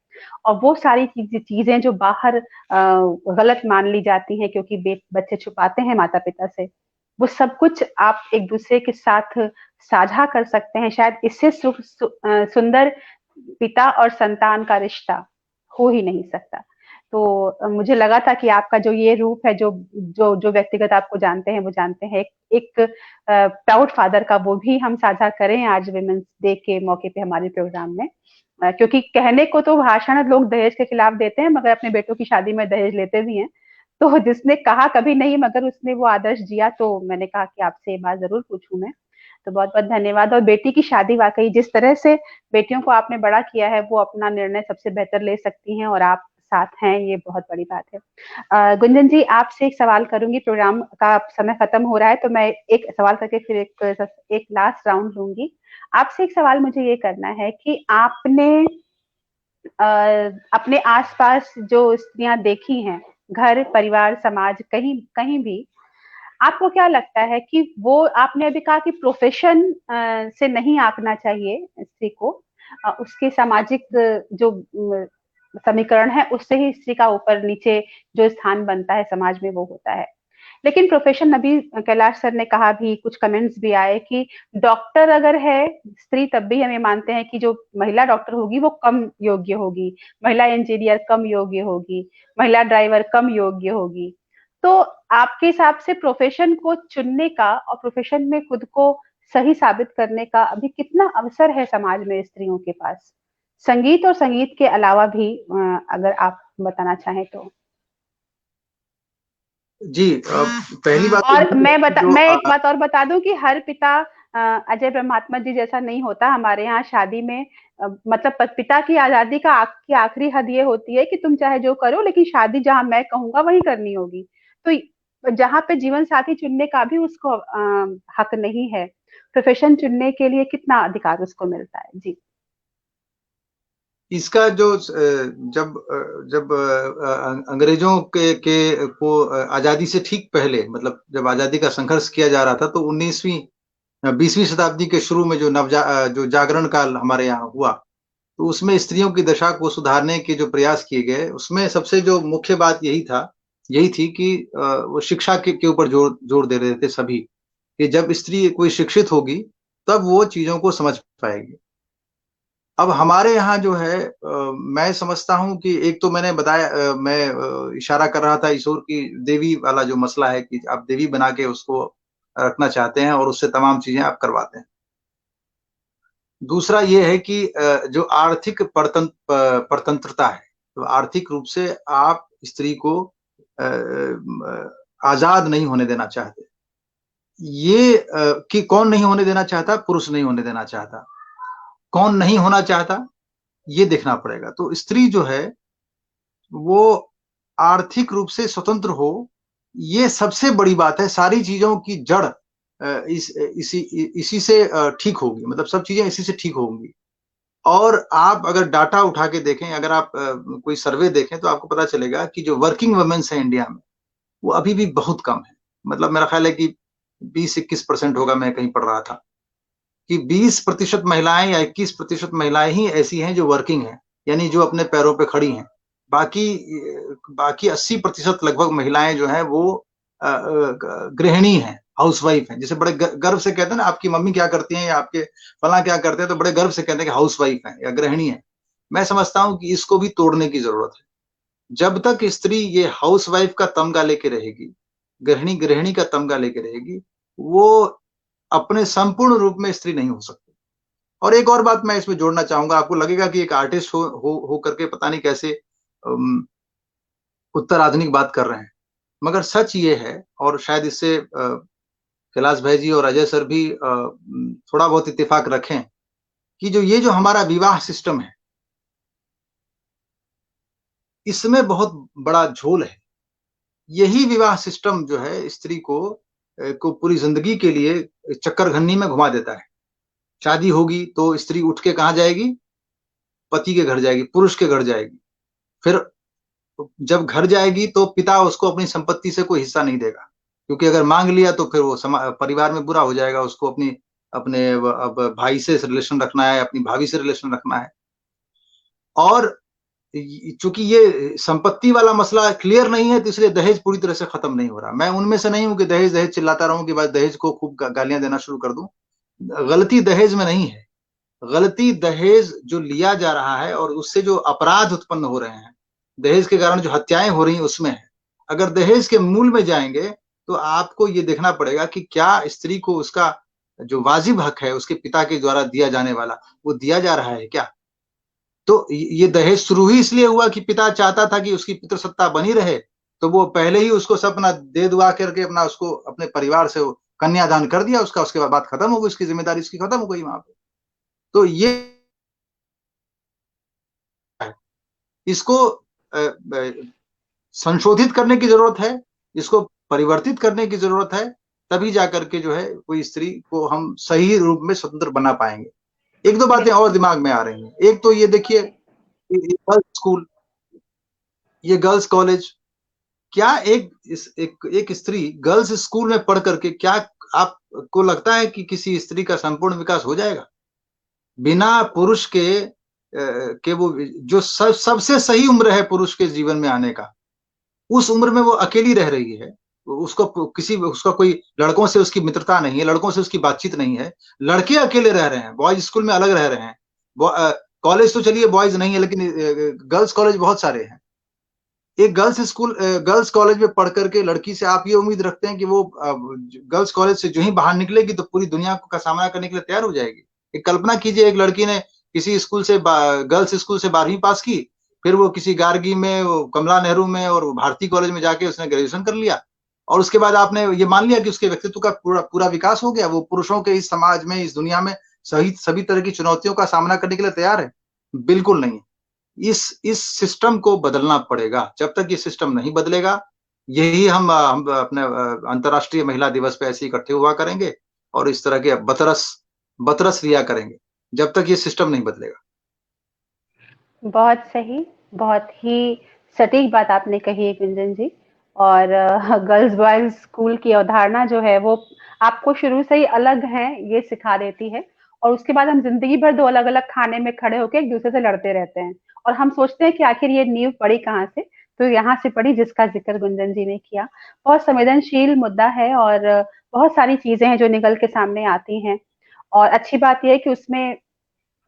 और वो सारी चीजें जो बाहर गलत मान ली जाती हैं क्योंकि बच्चे छुपाते हैं माता पिता से, वो सब कुछ आप एक दूसरे के साथ साझा कर सकते हैं। शायद इससे सुंदर पिता और संतान का रिश्ता हो ही नहीं सकता। तो मुझे लगा था कि आपका जो ये रूप है, जो जो जो व्यक्तिगत आपको जानते हैं वो जानते हैं, एक प्राउड फादर का, वो भी हम साझा करें आज विमेंस डे के मौके पे हमारे प्रोग्राम में। क्योंकि कहने को तो भाषण लोग दहेज के खिलाफ देते हैं, मगर अपने बेटों की शादी में दहेज लेते भी हैं। तो जिसने कहा कभी नहीं मगर उसने वो आदर्श जिया, तो मैंने कहा कि आपसे ये बात जरूर पूछूं मैं। तो बहुत बहुत धन्यवाद। और बेटी की शादी, वाकई जिस तरह से बेटियों को आपने बड़ा किया है, वो अपना निर्णय सबसे बेहतर ले सकती हैं, और आप साथ हैं, ये बहुत बड़ी बात है। गुंजन जी, आपसे एक सवाल करूंगी, प्रोग्राम का समय खत्म हो रहा है, तो मैं एक सवाल करके फिर एक लास्ट राउंड लूंगी। आपसे एक सवाल मुझे ये करना है कि आपने अपने आसपास जो स्त्रियां देखी हैं, घर परिवार समाज कहीं कहीं भी, आपको क्या लगता है कि वो, आपने अभी कहा कि प्रोफेशन से नहीं आंकना चाहिए स्त्री को, उसके सामाजिक जो समीकरण है उससे ही स्त्री का ऊपर नीचे जो स्थान बनता है समाज में वो होता है। लेकिन प्रोफेशन, अभी कैलाश सर ने कहा भी, कुछ कमेंट्स भी आए कि डॉक्टर अगर है स्त्री तब भी हम ये मानते हैं कि जो महिला डॉक्टर होगी वो कम योग्य होगी, महिला इंजीनियर कम योग्य होगी, महिला ड्राइवर कम योग्य होगी। तो आपके हिसाब से प्रोफेशन को चुनने का और प्रोफेशन में खुद को सही साबित करने का अभी कितना अवसर है समाज में स्त्रियों के पास, संगीत और संगीत के अलावा भी, अगर आप बताना चाहें तो। जी, पहली बात और तो मैं एक जो बात और बता दूं कि हर पिता अजय ब्रह्मात्मा जी जैसा नहीं होता। हमारे यहाँ शादी में मतलब पिता की आजादी की आखिरी हद ये होती है कि तुम चाहे जो करो, लेकिन शादी जहां मैं कहूंगा वहीं करनी होगी। तो जहां पे जीवन साथी चुनने का भी उसको हक नहीं है, प्रोफेशन चुनने के लिए कितना अधिकार उसको मिलता है? जी, इसका जो जब जब अंग्रेजों के को आजादी से ठीक पहले, मतलब जब आजादी का संघर्ष किया जा रहा था, तो 19वीं 20वीं शताब्दी के शुरू में जो जागरण काल हमारे यहाँ हुआ, तो उसमें स्त्रियों की दशा को सुधारने के जो प्रयास किए गए, उसमें सबसे जो मुख्य बात यही थी कि वो शिक्षा के ऊपर जोर दे रहे थे सभी, कि जब स्त्री कोई शिक्षित होगी तब वो चीजों को समझ पाएगी। अब हमारे यहाँ जो है, मैं समझता हूँ कि एक तो मैंने बताया, मैं इशारा कर रहा था ईश्वर की देवी वाला जो मसला है कि आप देवी बना के उसको रखना चाहते हैं और उससे तमाम चीजें आप करवाते हैं। दूसरा ये है कि जो आर्थिक परतंत्रता है, तो आर्थिक रूप से आप स्त्री को आजाद नहीं होने देना चाहते। ये कि कौन नहीं होने देना चाहता? पुरुष नहीं होने देना चाहता। कौन नहीं होना चाहता? ये देखना पड़ेगा। तो स्त्री जो है वो आर्थिक रूप से स्वतंत्र हो, ये सबसे बड़ी बात है। सारी चीजों की जड़ इसी से ठीक होगी, मतलब सब चीजें इसी से ठीक होंगी। और आप अगर डाटा उठा के देखें, अगर आप कोई सर्वे देखें तो आपको पता चलेगा कि जो वर्किंग वुमेन्स है इंडिया में, वो अभी भी बहुत कम है। मतलब मेरा ख्याल है कि 20-21% होगा, मैं कहीं पढ़ रहा था कि 20% महिलाएं या 21% महिलाएं ही ऐसी हैं जो वर्किंग हैं, यानी जो अपने पैरों पे खड़ी हैं। बाकी बाकी 80% लगभग महिलाएं जो हैं वो गृहिणी हैं, हाउसवाइफ हैं। जैसे बड़े गर्व से कहते हैं ना, आपकी मम्मी क्या करती हैं या आपके फला क्या करते हैं, तो बड़े गर्व से कहते हैं कि हाउसवाइफ हैं या गृहिणी हैं। मैं समझता हूं कि इसको भी तोड़ने की जरूरत है। जब तक स्त्री ये हाउसवाइफ का तमगा लेके रहेगी, गृहिणी गृहिणी का तमगा लेके रहेगी, वो अपने संपूर्ण रूप में स्त्री नहीं हो सकती। और एक और बात मैं इसमें जोड़ना चाहूंगा, आपको लगेगा कि एक आर्टिस्ट हो करके पता नहीं कैसे उत्तर आधुनिक बात कर रहे हैं, मगर सच ये है, और शायद इससे कैलाश भाई जी और अजय सर भी थोड़ा बहुत इत्तेफाक रखें, कि जो हमारा विवाह सिस्टम है, इसमें बहुत बड़ा झोल है। यही विवाह सिस्टम जो है स्त्री को पूरी जिंदगी के लिए चक्कर-घन्नी में घुमा देता है। शादी होगी तो स्त्री उठ के कहाँ जाएगी? पति के घर जाएगी, पुरुष के घर जाएगी। फिर जब घर जाएगी तो पिता उसको अपनी संपत्ति से कोई हिस्सा नहीं देगा, क्योंकि अगर मांग लिया तो फिर वो परिवार में बुरा हो जाएगा। उसको अपने अब भाई से रिलेशन रखना है, अपनी भाभी से रिलेशन रखना है। और चूंकि ये संपत्ति वाला मसला क्लियर नहीं है, तो इसलिए दहेज पूरी तरह से खत्म नहीं हो रहा। मैं उनमें से नहीं हूं कि दहेज दहेज चिल्लाता रहूं कि बस दहेज को खूब गालियां देना शुरू कर दूं। गलती दहेज में नहीं है, गलती दहेज जो लिया जा रहा है और उससे जो अपराध उत्पन्न हो रहे हैं, दहेज के कारण जो हत्याएं हो रही हैं, उसमें है। अगर दहेज के मूल में जाएंगे तो आपको ये देखना पड़ेगा कि क्या स्त्री को उसका जो वाजिब हक है उसके पिता के द्वारा दिया जाने वाला, वो दिया जा रहा है क्या? तो ये दहेज शुरू ही इसलिए हुआ कि पिता चाहता था कि उसकी पितृसत्ता बनी रहे, तो वो पहले ही उसको सब अपना दे दुआ करके अपना उसको अपने परिवार से कन्यादान कर दिया उसका। उसके बाद बात खत्म हो गई, उसकी जिम्मेदारी उसकी खत्म हो गई वहां पे। तो ये इसको संशोधित करने की जरूरत है, इसको परिवर्तित करने की जरूरत है, तभी जाकर के जो है कोई स्त्री को हम सही रूप में स्वतंत्र बना पाएंगे। एक दो बातें और दिमाग में आ रही हैं। एक तो ये देखिए, गर्ल्स स्कूल, ये गर्ल्स कॉलेज, क्या एक स्त्री गर्ल्स स्कूल में पढ़ करके क्या आपको लगता है कि किसी स्त्री का संपूर्ण विकास हो जाएगा? बिना पुरुष के वो जो सबसे सही उम्र है पुरुष के जीवन में आने का, उस उम्र में वो अकेली रह रही है। उसका कोई लड़कों से उसकी मित्रता नहीं है, लड़कों से उसकी बातचीत नहीं है। लड़के अकेले रह रहे हैं, बॉयज स्कूल में अलग रह रहे हैं। कॉलेज तो चलिए बॉयज नहीं है, लेकिन गर्ल्स कॉलेज बहुत सारे हैं। एक गर्ल्स कॉलेज में पढ़ करके लड़की से आप ये उम्मीद रखते हैं कि वो गर्ल्स कॉलेज से जो ही बाहर निकलेगी तो पूरी दुनिया का सामना करने के लिए तैयार हो जाएगी? एक कल्पना कीजिए, एक लड़की ने किसी स्कूल से गर्ल्स स्कूल से 12वीं पास की, फिर वो किसी गार्गी में, वो कमला नेहरू में और भारती कॉलेज में जाके उसने ग्रेजुएशन कर लिया, और उसके बाद आपने ये मान लिया कि उसके व्यक्तित्व का पूरा विकास हो गया, वो पुरुषों के इस समाज में, इस दुनिया में सभी तरह की चुनौतियों का सामना करने के लिए तैयार है? बिल्कुल नहीं। इस सिस्टम को बदलना पड़ेगा। जब तक ये सिस्टम नहीं बदलेगा, यही हम अपने अंतर्राष्ट्रीय महिला दिवस पे ऐसे इकट्ठे हुआ करेंगे और इस तरह के बतरस रिया करेंगे, जब तक ये सिस्टम नहीं बदलेगा। बहुत सही, बहुत ही सटीक बात आपने कही है गुंजन जी। और गर्ल्स बॉयज स्कूल की अवधारणा जो है वो आपको शुरू से ही अलग है ये सिखा देती है, और उसके बाद हम जिंदगी भर दो अलग अलग खाने में खड़े होकर एक दूसरे से लड़ते रहते हैं, और हम सोचते हैं कि आखिर ये नींव पड़ी कहाँ से। तो यहाँ से पड़ी जिसका जिक्र गुंजन जी ने किया। बहुत संवेदनशील मुद्दा है और बहुत सारी चीजें हैं जो निकल के सामने आती हैं, और अच्छी बात यह है कि उसमें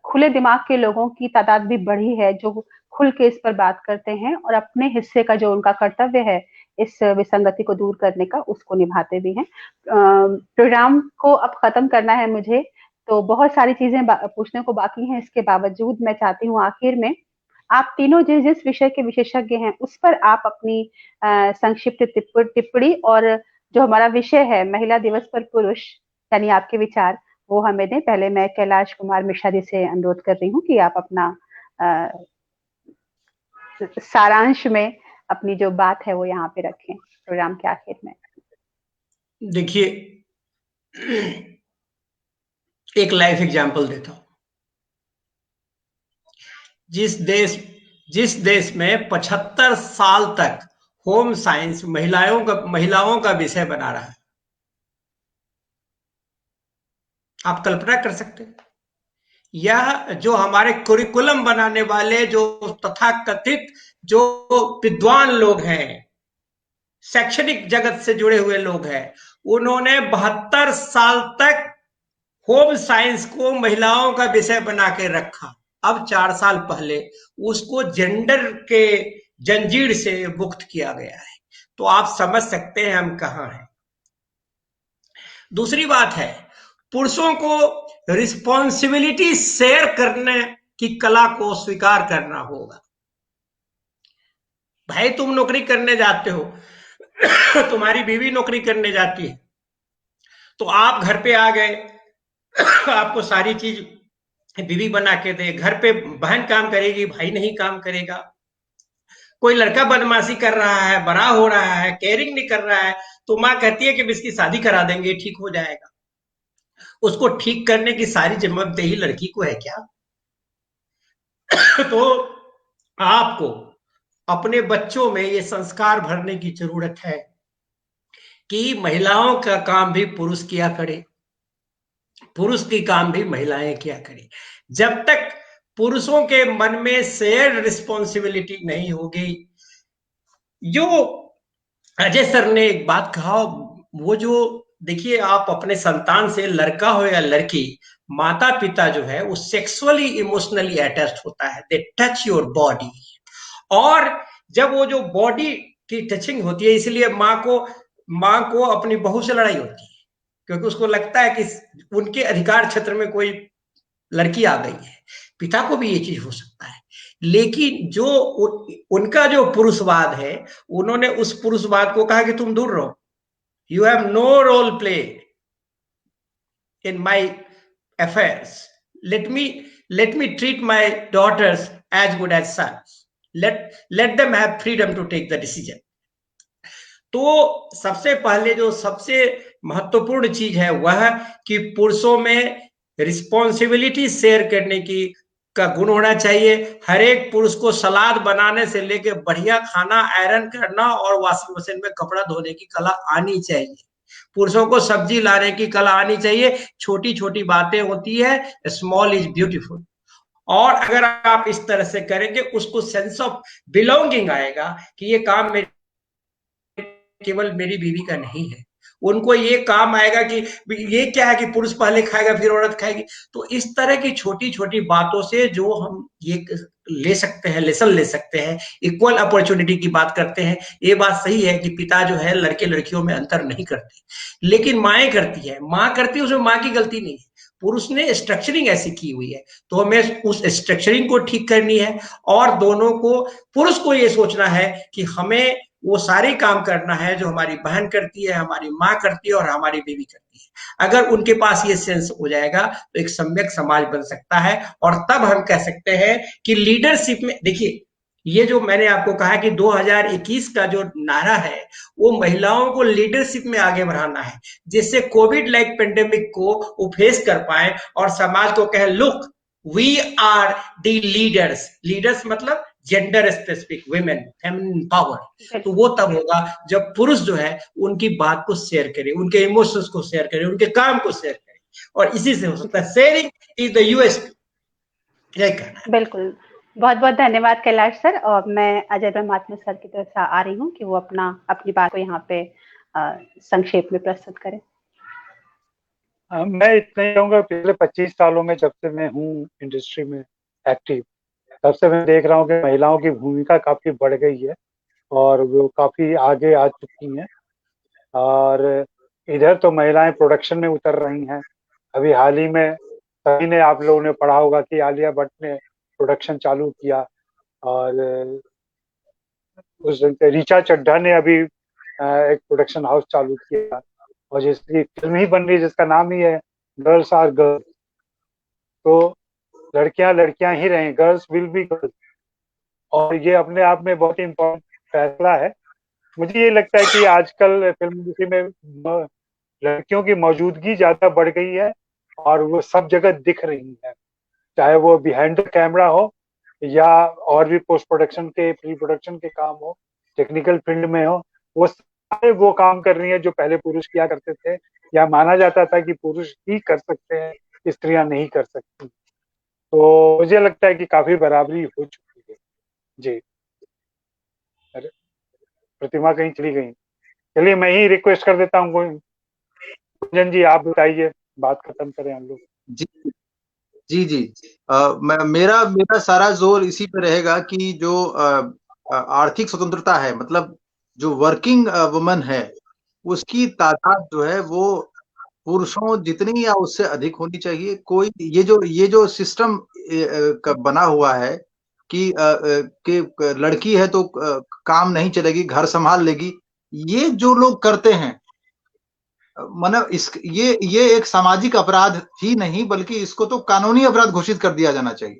खुले दिमाग के लोगों की तादाद भी बढ़ी है जो खुल के इस पर बात करते हैं और अपने हिस्से का जो उनका कर्तव्य है इस विसंगति को दूर करने का, उसको निभाते भी हैं। प्रोग्राम को अब खत्म करना है मुझे, तो बहुत सारी चीजें पूछने को बाकी हैं। इसके बावजूद मैं चाहती हूँ आखिर में आप तीनों जिस जिस विषय के विशेषज्ञ हैं उस पर आप अपनी संक्षिप्त टिप्पणी और जो हमारा विषय है महिला दिवस पर पुरुष, यानी आपके विचार, वो हमें दें। पहले मैं कैलाश कुमार मिश्रा जी से अनुरोध कर रही हूँ कि आप अपना सारांश में अपनी जो बात है वो यहाँ पे रखें प्रोग्राम के आखिर में। देखिए, एक लाइफ एग्जाम्पल देता हूं। जिस देश में 75 साल तक होम साइंस महिलाओं का विषय बना रहा है, आप कल्पना कर सकते हैं? यह जो हमारे कुरिकुलम बनाने वाले जो तथाकथित जो विद्वान लोग हैं, शैक्षणिक जगत से जुड़े हुए लोग हैं, उन्होंने 72 साल तक होम साइंस को महिलाओं का विषय बना के रखा। अब 4 साल पहले उसको जेंडर के जंजीर से मुक्त किया गया है। तो आप समझ सकते हैं हम कहां हैं। दूसरी बात है, पुरुषों को रिस्पॉन्सिबिलिटी शेयर करने की कला को स्वीकार करना होगा। भाई, तुम नौकरी करने जाते हो, तुम्हारी बीवी नौकरी करने जाती है, तो आप घर पे आ गए, आपको सारी चीज बीवी बना के दे, घर पे बहन काम करेगी, भाई नहीं काम करेगा। कोई लड़का बदमाशी कर रहा है, बड़ा हो रहा है, केयरिंग नहीं कर रहा है, तो माँ कहती है कि इसकी शादी करा देंगे, ठीक हो जाएगा। उसको ठीक करने की सारी जिम्मेदारी लड़की को है क्या? तो आपको अपने बच्चों में ये संस्कार भरने की जरूरत है कि महिलाओं का काम भी पुरुष किया करे, पुरुष की काम भी महिलाएं किया करें। जब तक पुरुषों के मन में शेयर रिस्पॉन्सिबिलिटी नहीं होगी, जो अजय सर ने एक बात कहा, वो जो देखिए, आप अपने संतान से, लड़का हो या लड़की, माता पिता जो है वो सेक्सुअली इमोशनली अटैच्ड होता है। दे टच योर बॉडी, और जब वो जो बॉडी की टचिंग होती है, इसलिए माँ को अपनी बहू से लड़ाई होती है, क्योंकि उसको लगता है कि उनके अधिकार क्षेत्र में कोई लड़की आ गई है। पिता को भी ये चीज हो सकता है, लेकिन जो उनका जो पुरुषवाद है, उन्होंने उस पुरुषवाद को कहा कि तुम दूर रहो, you have no role play in my affairs, let me treat my daughters as good as sons, let them have freedom to take the decision। तो सबसे पहले जो सबसे महत्वपूर्ण चीज है वह कि पुरुषों में रिस्पॉन्सिबिलिटी शेयर करने की का गुण होना चाहिए। हर एक पुरुष को सलाद बनाने से लेके बढ़िया खाना, आयरन करना और वॉशिंग मशीन में कपड़ा धोने की कला आनी चाहिए। पुरुषों को सब्जी लाने की कला आनी चाहिए। छोटी छोटी बातें होती है, स्मॉल इज ब्यूटीफुल। और अगर आप इस तरह से करेंगे, उसको सेंस ऑफ बिलोंगिंग आएगा कि ये काम केवल मेरी बीवी का नहीं है। उनको ये काम आएगा कि ये क्या है कि पुरुष पहले खाएगा फिर औरत खाएगी। तो इस तरह की छोटी छोटी बातों से जो हम ये ले सकते हैं, लेसन ले सकते हैं, इक्वल अपॉर्चुनिटी की बात करते हैं। ये बात सही है कि पिता जो है लड़के लड़कियों में अंतर नहीं करते, लेकिन माएँ करती है। माँ करती है, उसमें माँ की गलती नहीं है, पुरुष ने स्ट्रक्चरिंग ऐसी की हुई है। तो हमें उस स्ट्रक्चरिंग को ठीक करनी है, और दोनों को, पुरुष को ये सोचना है कि हमें वो सारे काम करना है जो हमारी बहन करती है, हमारी माँ करती है और हमारी बीवी करती है। अगर उनके पास ये सेंस हो जाएगा तो एक सम्यक समाज बन सकता है। और तब हम कह सकते हैं कि लीडरशिप में, देखिए, ये जो मैंने आपको कहा कि 2021 का जो नारा है वो महिलाओं को लीडरशिप में आगे बढ़ाना है, जिससे कोविड लाइक पेंडेमिक को वो फेस कर पाए और समाज को कहे, look we are the leaders. Leaders मतलब gender specific, women, feminine power. तो वो तब होगा जब पुरुष जो है उनकी बात को शेयर करे, उनके इमोशंस को शेयर करे, उनके काम को शेयर करे, और इसी से हो सकता है। Sharing is the USP. यही कहना है। बिल्कुल, बहुत बहुत धन्यवाद कैलाश सर। और मैं अजय ब्रह्मात्मा सर की तरफ से आ रही हूँ कि वो अपनी बात को यहाँ पे संक्षेप में प्रस्तुत करें। मैं इतना ही कहूँगा, पिछले 25 सालों में जब से मैं हूँ इंडस्ट्री में एक्टिव, तब से मैं देख रहा हूँ कि महिलाओं की भूमिका काफ़ी बढ़ गई है और वो काफ़ी आगे आ चुकी हैं। और इधर तो महिलाएं प्रोडक्शन में उतर रही हैं। अभी हाल ही में सभी ने, आप लोगों ने पढ़ा होगा कि आलिया भट्ट ने प्रोडक्शन चालू किया, और उस ऋचा चड्ढा ने अभी एक प्रोडक्शन हाउस चालू किया और जिसकी फिल्म ही बन रही है जिसका नाम ही है गर्ल्स आर गर्ल्स। तो लड़कियां लड़कियां ही रहें, गर्ल्स विल बी गर्ल्स। और ये अपने आप में बहुत ही इम्पोर्टेंट फैसला है। मुझे ये लगता है कि आजकल फिल्म इंडस्ट्री में लड़कियों की मौजूदगी ज्यादा बढ़ गई है और वो सब जगह दिख रही है, चाहे वो बिहाइंड द कैमरा हो या और भी पोस्ट प्रोडक्शन के प्री प्रोडक्शन के काम हो, टेक्निकल फील्ड में हो। वो सारे वो काम कर रही है जो पहले पुरुष किया करते थे या माना जाता था कि पुरुष ही कर सकते हैं, स्त्रियां नहीं कर सकती। तो मुझे लगता है कि काफी बराबरी हो चुकी है। जी, अरे प्रतिमा कहीं चली गई। चलिए मैं ही रिक्वेस्ट कर देता हूँ, गुंजन जी आप बताइए, बात खत्म करें हम लोग। जी जी जी। मेरा मेरा सारा जोर इसी पे रहेगा कि जो आर्थिक स्वतंत्रता है, मतलब जो वर्किंग वुमन है, उसकी तादाद जो है वो पुरुषों जितनी या उससे अधिक होनी चाहिए। कोई ये जो सिस्टम का बना हुआ है कि लड़की है तो काम नहीं चलेगी, घर संभाल लेगी, ये जो लोग करते हैं, मतलब इस ये एक सामाजिक अपराध ही नहीं बल्कि इसको तो कानूनी अपराध घोषित कर दिया जाना चाहिए।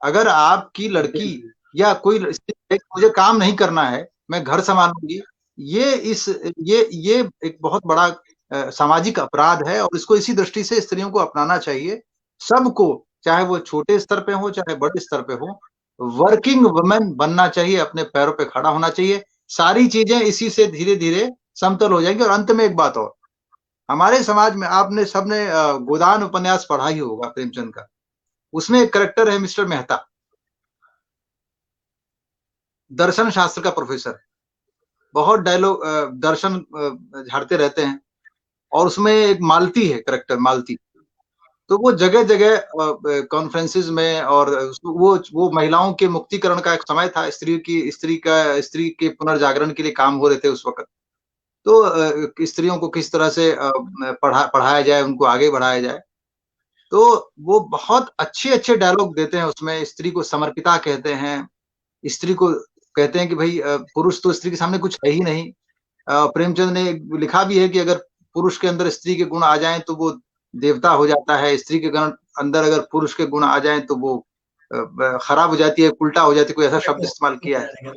अगर आपकी लड़की या कोई मुझे काम नहीं करना है, मैं घर संभालूंगी, ये एक बहुत बड़ा सामाजिक अपराध है और इसको इसी दृष्टि से स्त्रियों को अपनाना चाहिए। सबको, चाहे वो छोटे स्तर पे हो चाहे बड़े स्तर पे हो, वर्किंग वुमेन बनना चाहिए, अपने पैरों पे खड़ा होना चाहिए। सारी चीजें इसी से धीरे धीरे समतल हो जाएंगी। और अंत में एक बात और, हमारे समाज में आपने सबने गोदान उपन्यास पढ़ा ही होगा प्रेमचंद का। उसमें एक करेक्टर है मिस्टर मेहता, दर्शन शास्त्र का प्रोफेसर, बहुत डायलॉग दर्शन झाड़ते रहते हैं। और उसमें एक मालती है करेक्टर, मालती। तो वो जगह जगह कॉन्फ्रेंसेस में, और वो महिलाओं के मुक्तिकरण का एक समय था, स्त्री के पुनर्जागरण के लिए काम हो रहे थे उस वक्त। तो स्त्रियों को किस तरह से पढ़ाया जाए, उनको आगे बढ़ाया जाए। तो वो बहुत अच्छे अच्छे डायलॉग देते हैं उसमें। स्त्री को समर्पिता कहते हैं, स्त्री को कहते हैं कि भाई पुरुष तो स्त्री के सामने कुछ है ही नहीं। प्रेमचंद ने लिखा भी है कि अगर पुरुष के अंदर स्त्री के गुण आ जाएं तो वो देवता हो जाता है, स्त्री के अंदर अगर पुरुष के गुण आ जाएं तो वो खराब हो जाती है, उल्टा हो जाती है, कोई ऐसा शब्द इस्तेमाल किया है।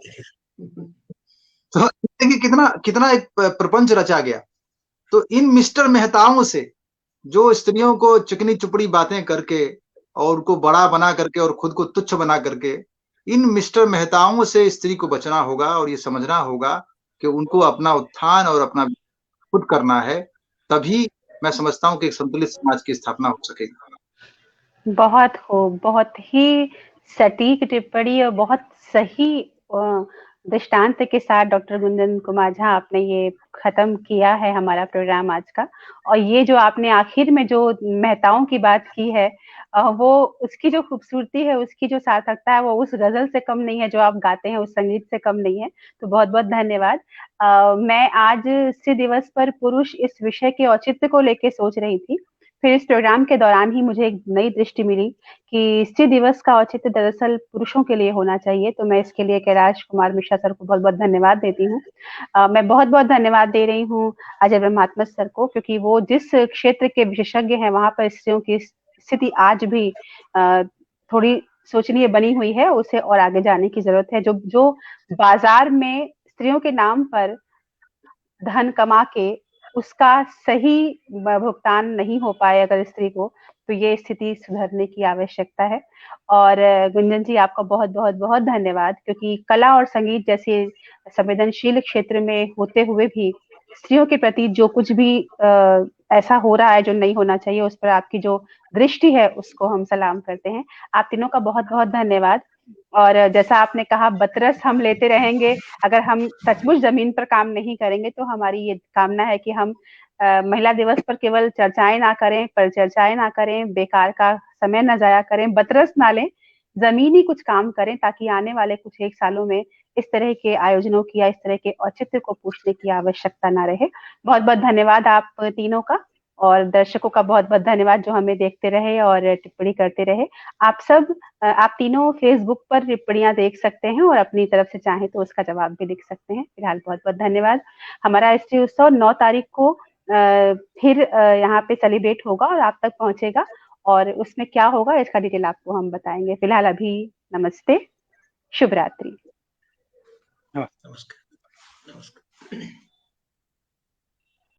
तो कितना कितना एक प्रपंच रचा गया। तो इन मिस्टर मेहताओं से, जो स्त्रियों को चिकनी चुपड़ी बातें करके और उनको बड़ा बना करके और खुद को तुच्छ बना करके, इन मिस्टर मेहताओं से स्त्री को बचना होगा और ये समझना होगा कि उनको अपना उत्थान और अपना खुद करना है। तभी मैं समझता हूँ कि एक संतुलित समाज की स्थापना हो सकेगी। बहुत खूब, बहुत ही सटीक टिप्पणी और बहुत सही दृष्टांत के साथ डॉक्टर गुंजन कुमार झा आपने ये खत्म किया है हमारा प्रोग्राम आज का। और ये जो आपने आखिर में जो मेहताओं की बात की है, वो उसकी जो खूबसूरती है, उसकी जो सार्थकता है, वो उस गजल से कम नहीं है जो आप गाते हैं, उस संगीत से कम नहीं है। तो बहुत बहुत धन्यवाद। मैं आज स्त्री दिवस पर पुरुष इस विषय के औचित्य को लेकर सोच रही थी। फिर इस प्रोग्राम के दौरान ही मुझे एक नई दृष्टि मिली कि स्त्री दिवस का औचित्य दरअसल पुरुषों के लिए होना चाहिए। तो मैं इसके लिए कैलाश कुमार मिश्रा सर को बहुत बहुत धन्यवाद देती हूँ। मैं बहुत बहुत धन्यवाद दे रही हूँ अजय ब्रह्मात्मज सर को, क्योंकि वो जिस क्षेत्र के विशेषज्ञ हैं वहां पर स्त्रियों की स्थिति आज भी थोड़ी शोचनीय बनी हुई है, उसे और आगे जाने की जरूरत है। जो बाजार में स्त्रियों के नाम पर धन कमा के उसका सही भुगतान नहीं हो पाए अगर स्त्री को, तो ये स्थिति सुधरने की आवश्यकता है। और गुंजन जी आपका बहुत बहुत बहुत धन्यवाद, क्योंकि कला और संगीत जैसे संवेदनशील क्षेत्र में होते हुए भी स्त्रियों के प्रति जो कुछ भी ऐसा हो रहा है जो नहीं होना चाहिए, उस पर आपकी जो दृष्टि है उसको हम सलाम करते हैं। आप तीनों का बहुत बहुत धन्यवाद। और जैसा आपने कहा, बतरस हम लेते रहेंगे। अगर हम सचमुच जमीन पर काम नहीं करेंगे तो हमारी ये कामना है कि हम महिला दिवस पर केवल चर्चाएं ना करें, परिचर्चाएं ना करें, बेकार का समय ना जाया करें, बतरस ना लें, जमीनी कुछ काम करें, ताकि आने वाले कुछ एक सालों में इस तरह के आयोजनों की या इस तरह के औचित्य को पूछने की आवश्यकता ना रहे। बहुत बहुत धन्यवाद आप तीनों का। और दर्शकों का बहुत बहुत धन्यवाद जो हमें देखते रहे और टिप्पणी करते रहे। आप तीनों फेसबुक पर टिप्पणियां देख सकते हैं और अपनी तरफ से चाहें तो उसका जवाब भी लिख सकते हैं। फिलहाल बहुत बहुत धन्यवाद। हमारा स्त्री उत्सव 9 तारीख को फिर यहाँ पे सेलिब्रेट होगा और आप तक पहुंचेगा, और उसमें क्या होगा इसका डिटेल आपको हम बताएंगे। फिलहाल अभी नमस्ते, शुभ रात्रि। नमस्कार। नमस्कार।